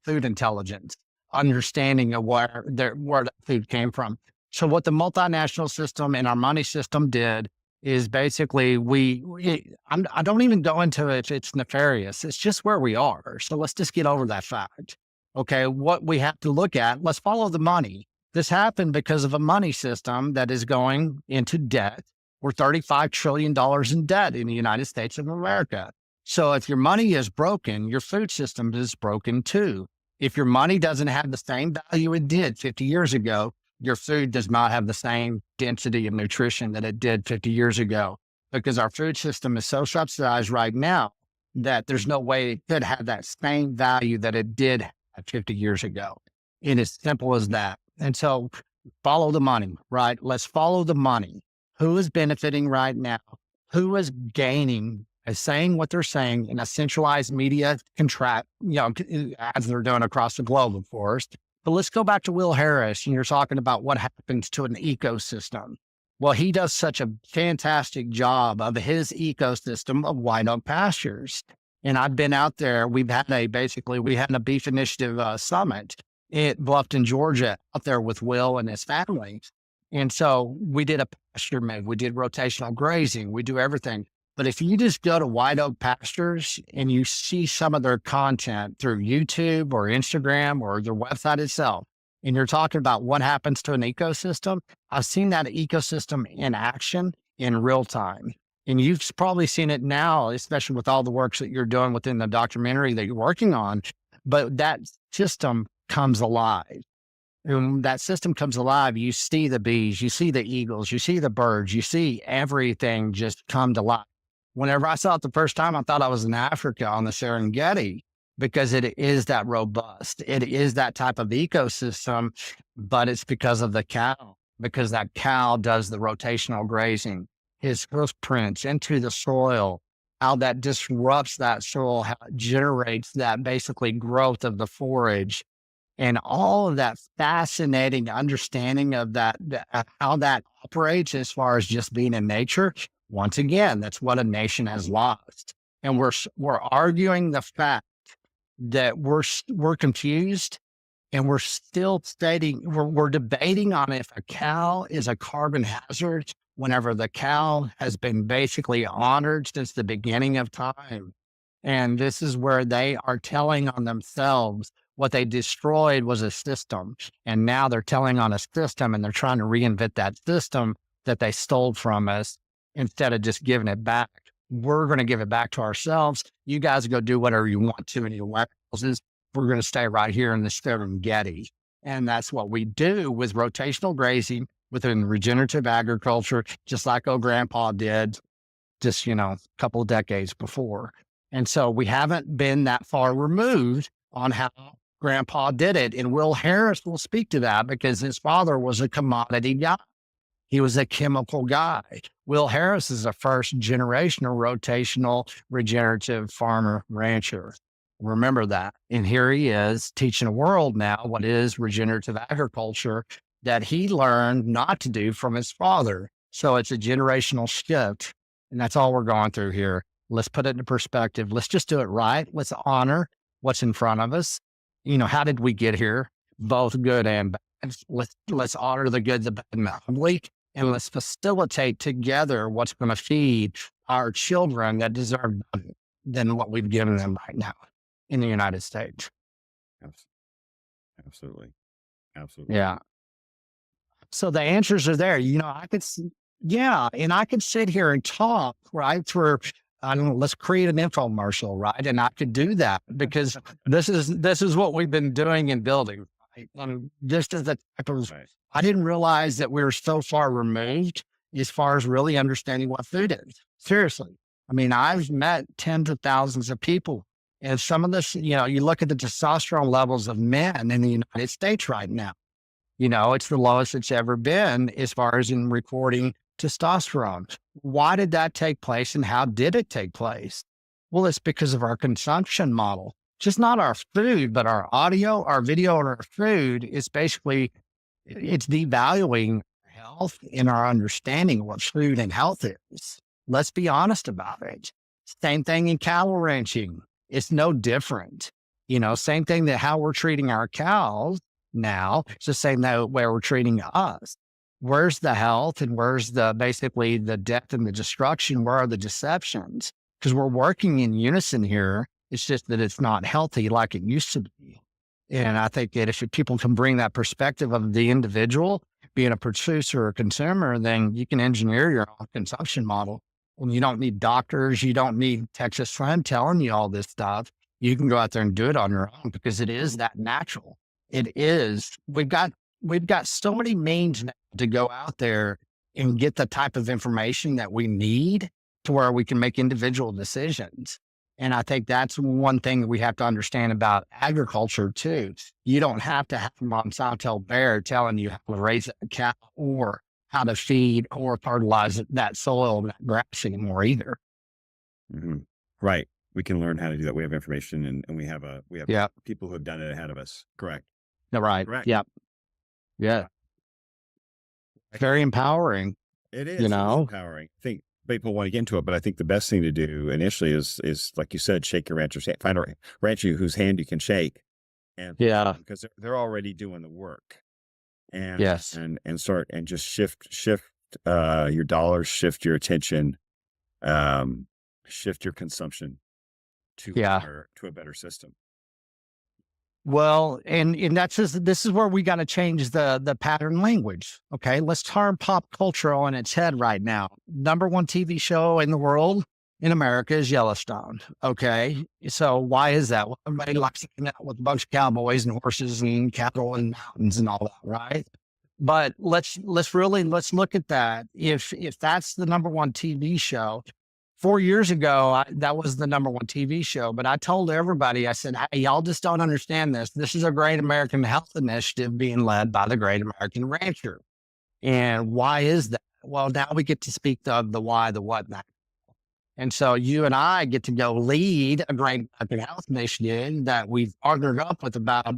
food intelligence, understanding of where the food came from. So what the multinational system and our money system did is basically I don't even go into if it's nefarious. It's just where we are. So let's just get over that fact. Okay, what we have to look at, let's follow the money. This happened because of a money system that is going into debt. We're $35 trillion in debt in the United States of America. So if your money is broken, your food system is broken too. If your money doesn't have the same value it did 50 years ago, your food does not have the same density of nutrition that it did 50 years ago, because our food system is so subsidized right now that there's no way it could have that same value that it did 50 years ago. And it's simple as that. And so follow the money, right? Let's follow the money. Who is benefiting right now? Who is gaining, is saying what they're saying in a centralized media contract, as they're doing across the globe, of course. But let's go back to Will Harris, and you're talking about what happens to an ecosystem. Well, he does such a fantastic job of his ecosystem of white oak pastures. And I've been out there. We had a beef initiative summit at Bluffton, Georgia, out there with Will and his family. And so we did a pasture move. We did rotational grazing. We do everything. But if you just go to White Oak Pastures and you see some of their content through YouTube or Instagram or their website itself, and you're talking about what happens to an ecosystem, I've seen that ecosystem in action. in real time. And you've probably seen it now, especially with all the works that you're doing within the documentary that you're working on. But that system comes alive. And when that system comes alive, you see the bees, you see the eagles, you see the birds, you see everything just come to life. Whenever I saw it the first time, I thought I was in Africa on the Serengeti because it is that robust. It is that type of ecosystem, but it's because of the cow, because that cow does the rotational grazing, his hoof prints into the soil, how that disrupts that soil, how it generates that basically growth of the forage and all of that fascinating understanding of how that operates as far as just being in nature. Once again, that's what a nation has lost. And we're arguing the fact that we're confused and we're still stating, we're debating on if a cow is a carbon hazard whenever the cow has been basically honored since the beginning of time. And this is where they are telling on themselves what they destroyed was a system. And now they're telling on a system and they're trying to reinvent that system that they stole from us instead of just giving it back. We're going to give it back to ourselves. You guys go do whatever you want to in your warehouses. We're going to stay right here in the Serengeti. And that's what we do with rotational grazing within regenerative agriculture, just like old grandpa did just, a couple of decades before. And so we haven't been that far removed on how grandpa did it. And Will Harris will speak to that because his father was a commodity guy. He was a chemical guy. Will Harris is a first generational rotational regenerative farmer rancher. Remember that. And here he is teaching the world now what is regenerative agriculture that he learned not to do from his father. So it's a generational shift. And that's all we're going through here. Let's put it into perspective. Let's just do it right. Let's honor what's in front of us. How did we get here? Both good and bad. Let's honor the good, the bad, and the ugly. And let's facilitate together what's going to feed our children that deserve better than what we've given them right now in the United States. Absolutely. Absolutely. Yeah. So the answers are there. And I could sit here and talk, right? I don't know, let's create an infomercial, right? And I could do that because this is what we've been doing and building, right? And just as the type of, Right. I didn't realize that we were so far removed as far as really understanding what food is. Seriously. I mean, I've met tens of thousands of people. And some of this, you look at the testosterone levels of men in the United States right now. It's the lowest it's ever been as far as in recording testosterone. Why did that take place and how did it take place? Well, it's because of our consumption model, just not our food, but our audio, our video, and our food is basically, it's devaluing health and our understanding of what food and health is. Let's be honest about it. Same thing in cattle ranching. It's no different. Same thing that how we're treating our cows now, it's the same way we're treating us. Where's the health and where's basically the death and the destruction? Where are the deceptions? Because we're working in unison here. It's just that it's not healthy like it used to be. And I think that if people can bring that perspective of the individual being a producer or consumer, then you can engineer your own consumption model. And you don't need doctors. You don't need Texas Slim telling you all this stuff. You can go out there and do it on your own because it is that natural. It is. We've got so many means now to go out there and get the type of information that we need to where we can make individual decisions. And I think that's one thing that we have to understand about agriculture too. You don't have to have Monsanto Bear telling you how to raise a cow or how to feed or fertilize that soil, that grass anymore either. Mm-hmm. Right. We can learn how to do that. We have information and we have Yep. people who have done it ahead of us. Correct. Right. Correct. Yep. Yeah. Very empowering. It is. It's empowering. I think people want to get into it, but I think the best thing to do initially is like you said, shake your rancher's hand. Find a rancher whose hand you can shake, and because they're already doing the work, and yes, and start and just shift your dollars, shift your attention, shift your consumption to a better system. Well, and that's just, this is where we got to change the pattern language. Okay, let's turn pop culture on its head right now. Number one TV show in the world in America is Yellowstone. Okay, so why is that? Well, everybody likes hanging out with a bunch of cowboys and horses and cattle and mountains and all that, right? But let's look at that. If that's the number one TV show, 4 years ago, that was the number one TV show. But I told everybody, I said, hey, y'all just don't understand this. This is a great American health initiative being led by the Great American Rancher. And why is that? Well, now we get to speak of the why, the what, and that. And so you and I get to go lead a great American health initiative that we've partnered up with about,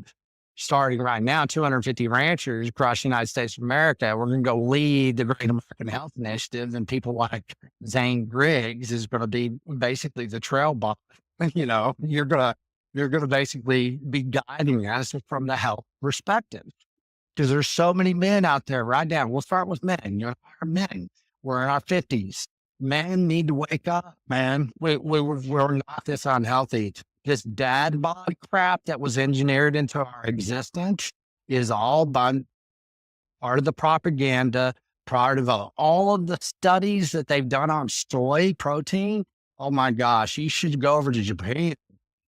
starting right now, 250 ranchers across the United States of America. We're going to go lead the Great American Health Initiative, and people like Zane Griggs is going to be basically the trail boss. You know, you're gonna basically be guiding us from the health perspective, because there's so many men out there right now. We'll start with men. You know, our men. We're in our 50s. Men need to wake up, man. We're not this unhealthy. This dad bod crap that was engineered into our existence is all part of the propaganda, part of all of the studies that they've done on soy protein. Oh my gosh, you should go over to Japan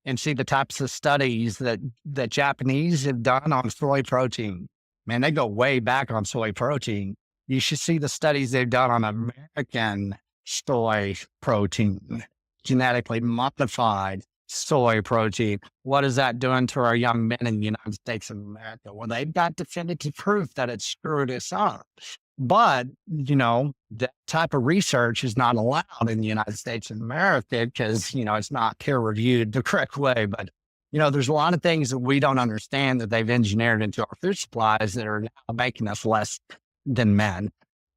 and see the types of studies that Japanese have done on soy protein. Man, they go way back on soy protein. You should see the studies they've done on American soy protein, genetically modified soy protein. What is that doing to our young men in the United States of America? Well, they've got definitive proof that it's screwed us up. But, you know, that type of research is not allowed in the United States of America because, you know, it's not peer reviewed the correct way. But, you know, there's a lot of things that we don't understand that they've engineered into our food supplies that are now making us less than men.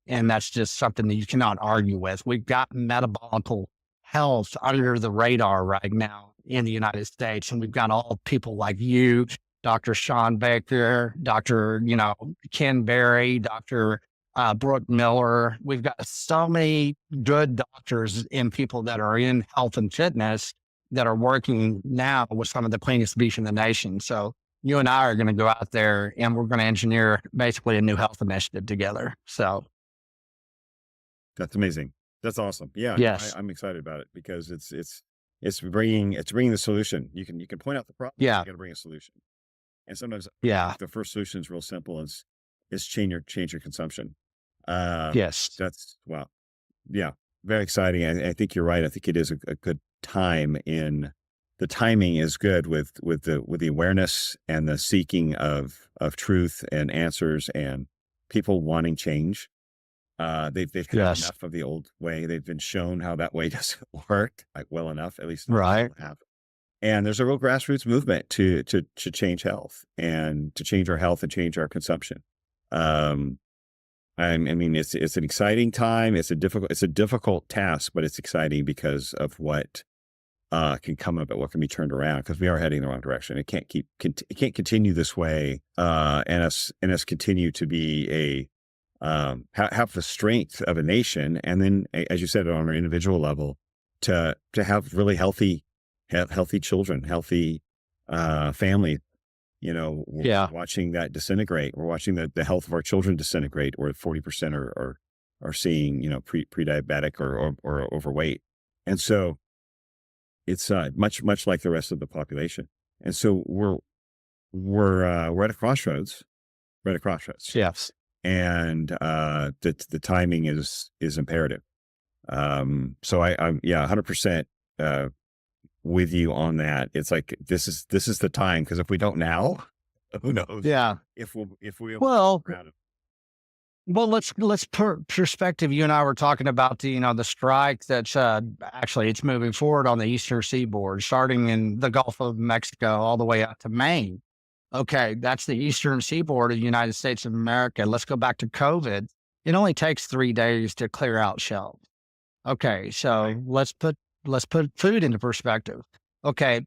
And that's just something that you cannot argue with. We've got metabolic health under the radar right now in the United States. And we've got all people like you, Dr. Sean Baker, Dr. Ken Berry, Dr. Brooke Miller. We've got so many good doctors and people that are in health and fitness that are working now with some of the cleanest beef in the nation. So you and I are going to go out there and we're going to engineer basically a new health initiative together. So That's amazing. That's awesome. Yeah, yes. I'm excited about it because it's bringing the solution. You can point out the problem. Yeah. You got to bring a solution. And sometimes Yeah. the first solution is real simple. Is change your consumption. Yes. That's wow. Yeah, very exciting. I think you're right. I think it is a good time in the timing is good with the awareness and the seeking of truth and answers and people wanting change. They've had Yes. enough of the old way. They've been shown how that way doesn't work well enough, at least Right. have. And there's a real grassroots movement to change health and to change our health and change our consumption. I mean, it's an exciting time. It's a difficult task, but it's exciting because of what can come of it, what can be turned around, because we are heading in the wrong direction. It can't continue this way, and us continue to be have the strength of a nation, and then, as you said, on an individual level, to have really healthy children, healthy family. We're watching that disintegrate. We're watching the health of our children disintegrate, where 40% are seeing pre-diabetic or overweight, and so it's much like the rest of the population. And so we're at a crossroads. We're at a crossroads. Yes. And the timing is imperative. So I'm 100% with you on that. It's like this is the time, because if we don't now, who knows? Yeah. If we Well, let's put perspective. You and I were talking about the strike that's actually it's moving forward on the Eastern Seaboard, starting in the Gulf of Mexico all the way out to Maine. Okay, that's the Eastern Seaboard of the United States of America. Let's go back to COVID. It only takes 3 days to clear out shelves. Okay, so let's put food into perspective. Okay,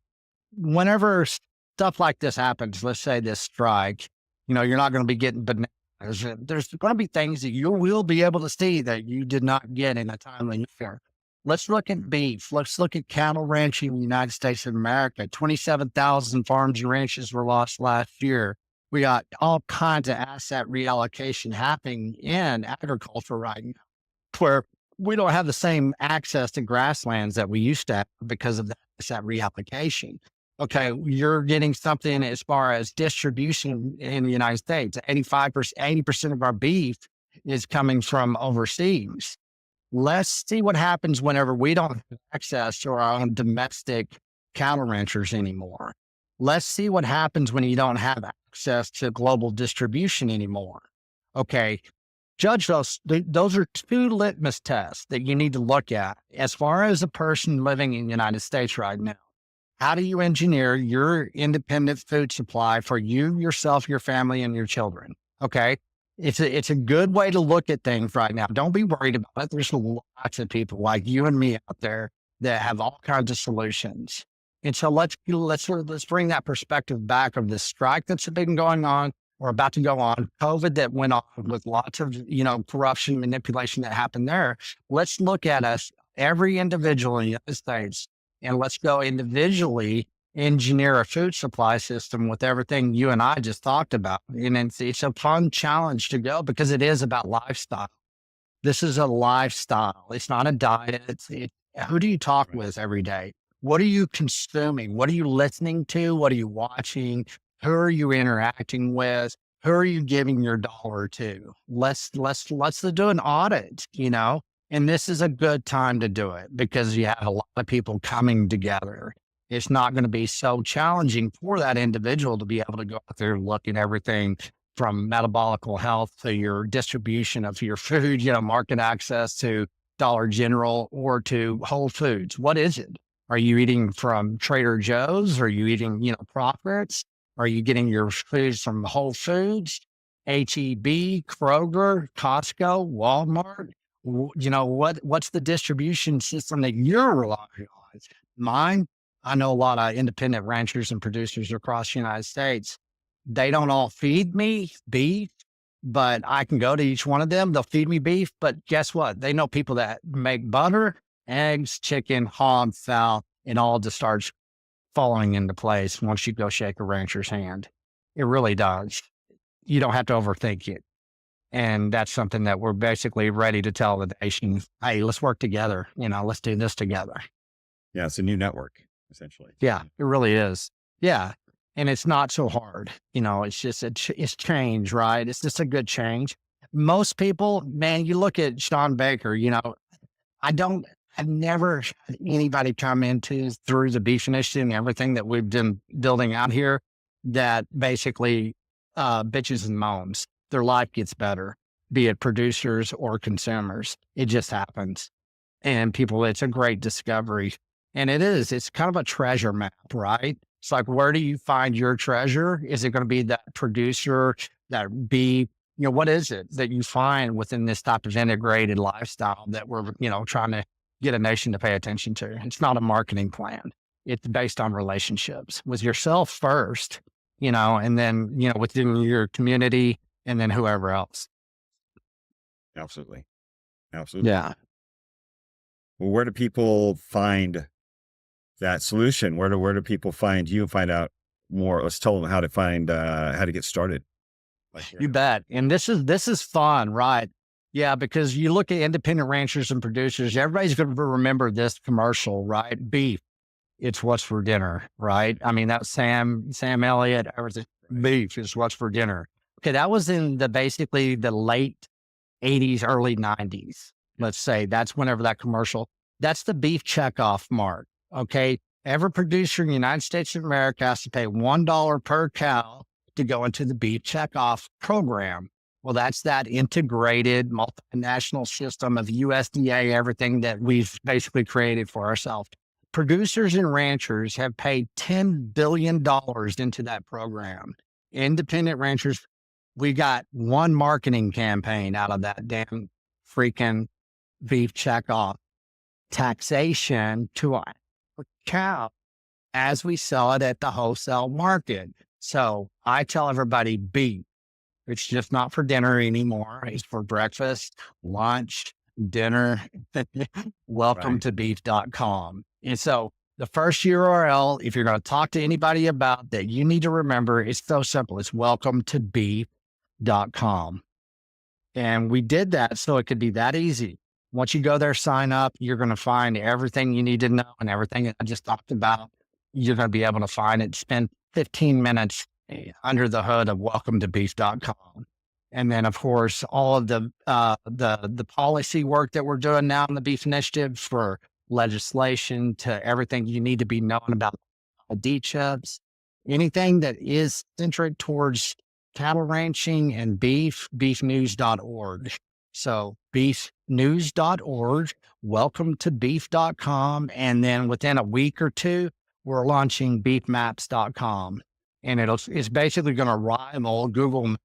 whenever stuff like this happens, let's say this strike, you're not going to be getting bananas. There's going to be things that you will be able to see that you did not get in a timely manner. Let's look at beef. Let's look at cattle ranching in the United States of America. 27,000 farms and ranches were lost last year. We got all kinds of asset reallocation happening in agriculture right now, where we don't have the same access to grasslands that we used to have because of that reallocation. Okay, you're getting something as far as distribution in the United States. 85%, 80% of our beef is coming from overseas. Let's see what happens whenever we don't have access to our own domestic cattle ranchers anymore. Let's see what happens when you don't have access to global distribution anymore. Okay, judge those. Those are two litmus tests that you need to look at as far as a person living in the United States right now. How do you engineer your independent food supply for you, yourself, your family, and your children? Okay. It's a good way to look at things right now. Don't be worried about it. There's lots of people like you and me out there that have all kinds of solutions. And so let's bring that perspective back of the strike that's been going on or about to go on, COVID that went on with lots of, corruption, manipulation that happened there. Let's look at us, every individual in the United States, and let's go individually engineer a food supply system with everything you and I just talked about. And it's a fun challenge to go because it is about lifestyle. This is a lifestyle. It's not a diet. Who do you talk with every day? What are you consuming? What are you listening to? What are you watching? Who are you interacting with? Who are you giving your dollar to? Let's do an audit, and this is a good time to do it because you have a lot of people coming together. It's not going to be so challenging for that individual to be able to go out there and look at everything from metabolical health to your distribution of your food, market access to Dollar General or to Whole Foods. What is it? Are you eating from Trader Joe's? Are you eating, Profits? Are you getting your foods from Whole Foods, HEB, Kroger, Costco, Walmart? What's the distribution system that you're relying on? Mine, I know a lot of independent ranchers and producers across the United States. They don't all feed me beef, but I can go to each one of them. They'll feed me beef, but guess what? They know people that make butter, eggs, chicken, hog, fowl, and all just starts falling into place once you go shake a rancher's hand. It really does. You don't have to overthink it. And that's something that we're basically ready to tell the nation, hey, let's work together. Let's do this together. Yeah, it's a new network, essentially. Yeah, it really is. Yeah. And it's not so hard. It's just, it's change, right? It's just a good change. Most people, man, you look at Sean Baker, I've never had anybody come into through the beef initiative and everything that we've been building out here that basically bitches and moans. Their life gets better, be it producers or consumers. It just happens. And people, it's a great discovery. And it's kind of a treasure map, right? It's like, where do you find your treasure? Is it going to be that producer, that bee? What is it that you find within this type of integrated lifestyle that we're, trying to get a nation to pay attention to? It's not a marketing plan. It's based on relationships with yourself first, and then, within your community and then whoever else. Absolutely. Absolutely. Yeah. Well, where do people find that solution? Where do people find you and find out more? Let's tell them how to get started. You bet. And this is fun, right? Yeah, because you look at independent ranchers and producers, everybody's going to remember this commercial, right? Beef, it's what's for dinner, right? I mean, that was Sam Elliott. Beef is what's for dinner. Okay, that was in basically the late 80s, early 90s. Let's say that's whenever that commercial, that's the beef checkoff mark. Okay. Every producer in the United States of America has to pay $1 per cow to go into the beef checkoff program. Well, that's that integrated multinational system of USDA, everything that we've basically created for ourselves. Producers and ranchers have paid $10 billion into that program. Independent ranchers, we got one marketing campaign out of that damn freaking beef checkoff. Taxation to a cow as we sell it at the wholesale market. So I tell everybody beef. It's just not for dinner anymore. It's for breakfast, lunch, dinner, welcome Right. to beef.com. And so the first URL, if you're going to talk to anybody about that, you need to remember it's so simple. It's welcome to beef.com. And we did that so it could be that easy. Once you go there, sign up, you're going to find everything you need to know and everything that I just talked about. You're going to be able to find it. Spend 15 minutes under the hood of welcome to beef.com. And then, of course, all of the policy work that we're doing now in the Beef Initiative, for legislation to everything you need to be knowing about D chips, anything that is centered towards cattle ranching and beef, beefnews.org. So beefnews.org, welcome to beef.com. And then within a week or two, we're launching beefmaps.com. And it's basically going to rival Google Maps.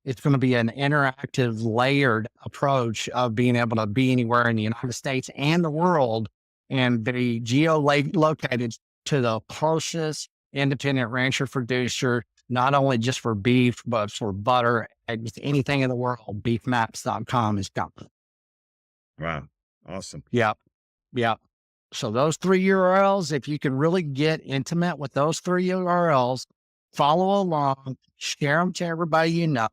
It's going to be an interactive, layered approach of being able to be anywhere in the United States and the world and be geolocated to the closest independent rancher producer, not only just for beef, but for butter, and just anything in the world. Beefmaps.com is coming. Wow. Awesome. Yep. Yep. So those 3 URLs, if you can really get intimate with those 3 URLs, follow along, share them to everybody you know.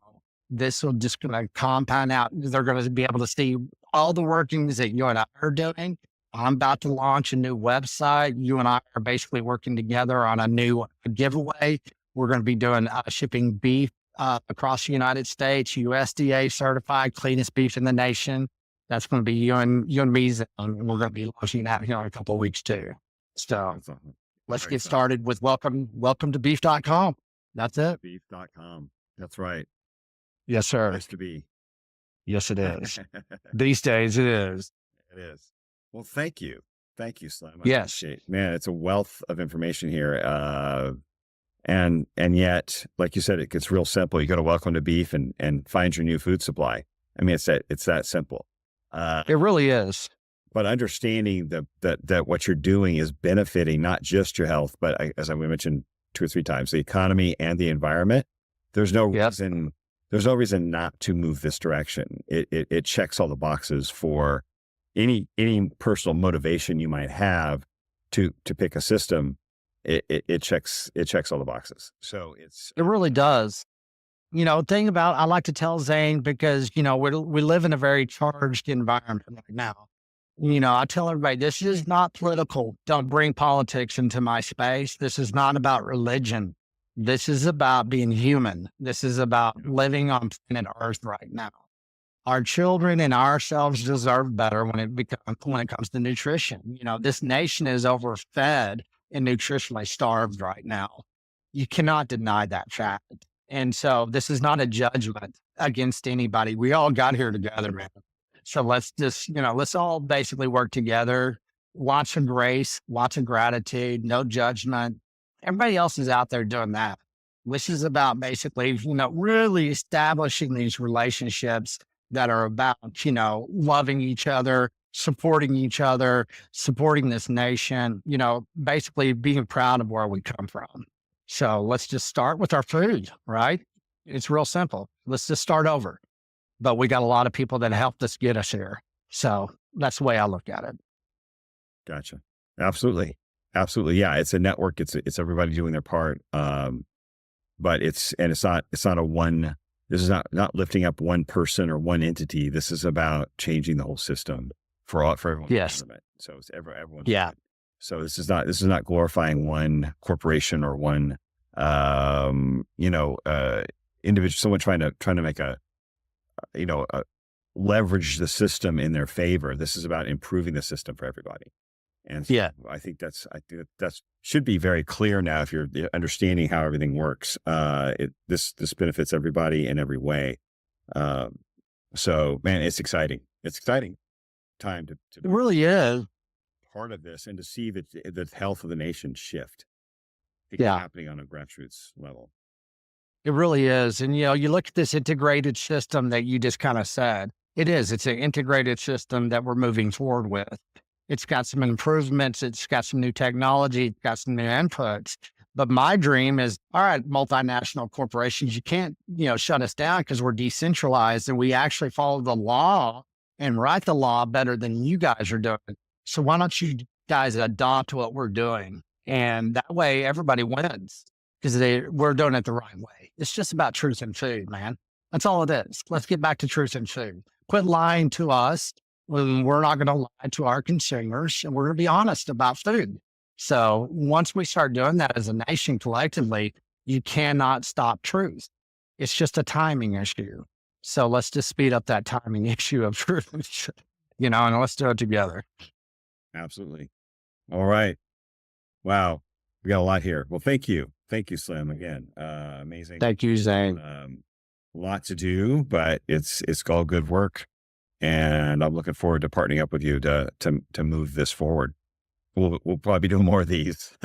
This will just going to compound out. They're going to be able to see all the workings that you and I are doing. I'm about to launch a new website. You and I are basically working together on a new giveaway. We're going to be doing shipping beef across the United States, USDA certified, cleanest beef in the nation. That's going to be you and me, and we're going to be launching that here in a couple of weeks too. So That's awesome. let's Very get started with welcome to beef.com. That's it. Beef.com. That's right. Yes, sir. Nice to be. Yes, it is. These days it is. It is. Well, thank you. Thank you, Slim. I Yes. appreciate, man, it's a wealth of information here. And yet, like you said, it gets real simple. You go to welcome to beef and find your new food supply. I mean, it's that simple. It really is. But understanding that what you're doing is benefiting not just your health, but as we mentioned 2 or 3 times, the economy and the environment. There's no reason. There's no reason not to move this direction. It checks all the boxes for any personal motivation you might have to pick a system. It checks all the boxes. So it really does. You know, I like to tell Zane, because, you know, we live in a very charged environment right now. You know, I tell everybody, this is not political. Don't bring politics into my space. This is not about religion. This is about being human. This is about living on planet Earth right now. Our children and ourselves deserve better when it comes to nutrition. You know, this nation is overfed and nutritionally starved right now. You cannot deny that fact. And so this is not a judgment against anybody. We all got here together, man. So let's just, let's all basically work together. Lots of grace, lots of gratitude, no judgment. Everybody else is out there doing that. This is about basically, really establishing these relationships that are about, loving each other, supporting this nation, basically being proud of where we come from. So let's just start with our food, right? It's real simple. Let's just start over. But we got a lot of people that helped us get us here. So that's the way I look at it. Gotcha. Absolutely. Absolutely. Yeah. It's a network. It's everybody doing their part. But it's not a one, this is not lifting up one person or one entity. This is about changing the whole system for everyone. Yes. So it's everyone. Yeah. So this is not glorifying one corporation or one, individual, someone trying to make leverage the system in their favor. This is about improving the system for everybody. And so I think that should be very clear now if you're understanding how everything works. This benefits everybody in every way. So man, it's exciting. It's exciting time to it really is part of this and to see the health of the nation shift. Happening on a grassroots level. It really is. And, you look at this integrated system that you just kind of said, it's an integrated system that we're moving forward with. It's got some improvements. It's got some new technology. It's got some new inputs. But my dream is, all right, multinational corporations, you can't, shut us down because we're decentralized and we actually follow the law and write the law better than you guys are doing. So why don't you guys adopt what we're doing? And that way everybody wins because we're doing it the right way. It's just about truth and food, man. That's all it is. Let's get back to truth and food. Quit lying to us when we're not going to lie to our consumers, and we're going to be honest about food. So once we start doing that as a nation collectively, you cannot stop truth. It's just a timing issue. So let's just speed up that timing issue of truth, and let's do it together. Absolutely. All right. Wow. We got a lot here. Well, thank you. Thank you, Slim. Again, amazing. Thank you, Zane. A lot to do, but it's all good work. And I'm looking forward to partnering up with you to move this forward. We'll probably be doing more of these.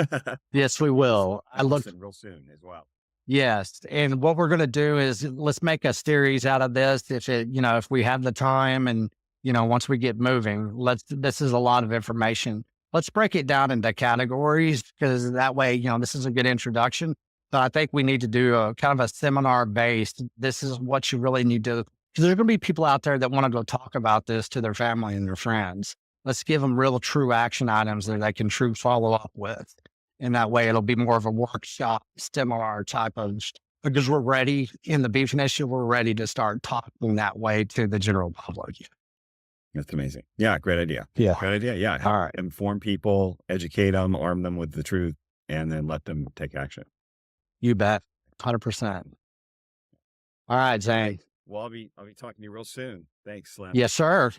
Yes, we will. I look real soon as well. Yes. And what we're going to do is let's make a series out of this. If we have the time and, once we get moving, this is a lot of information. Let's break it down into categories because that way, this is a good introduction. But I think we need to do a kind of a seminar based. This is what you really need to, because there are going to be people out there that want to go talk about this to their family and their friends. Let's give them real true action items that they can true follow up with. And that way it'll be more of a workshop seminar type of, because we're ready in the beef issue, we're ready to start talking that way to the general public. That's amazing. Yeah. Great idea. Yeah. Great idea. Yeah. All right. Inform people, educate them, arm them with the truth, and then let them take action. You bet. 100%. All right, Zane. Well, I'll be talking to you real soon. Thanks, Slim. Yes, sir.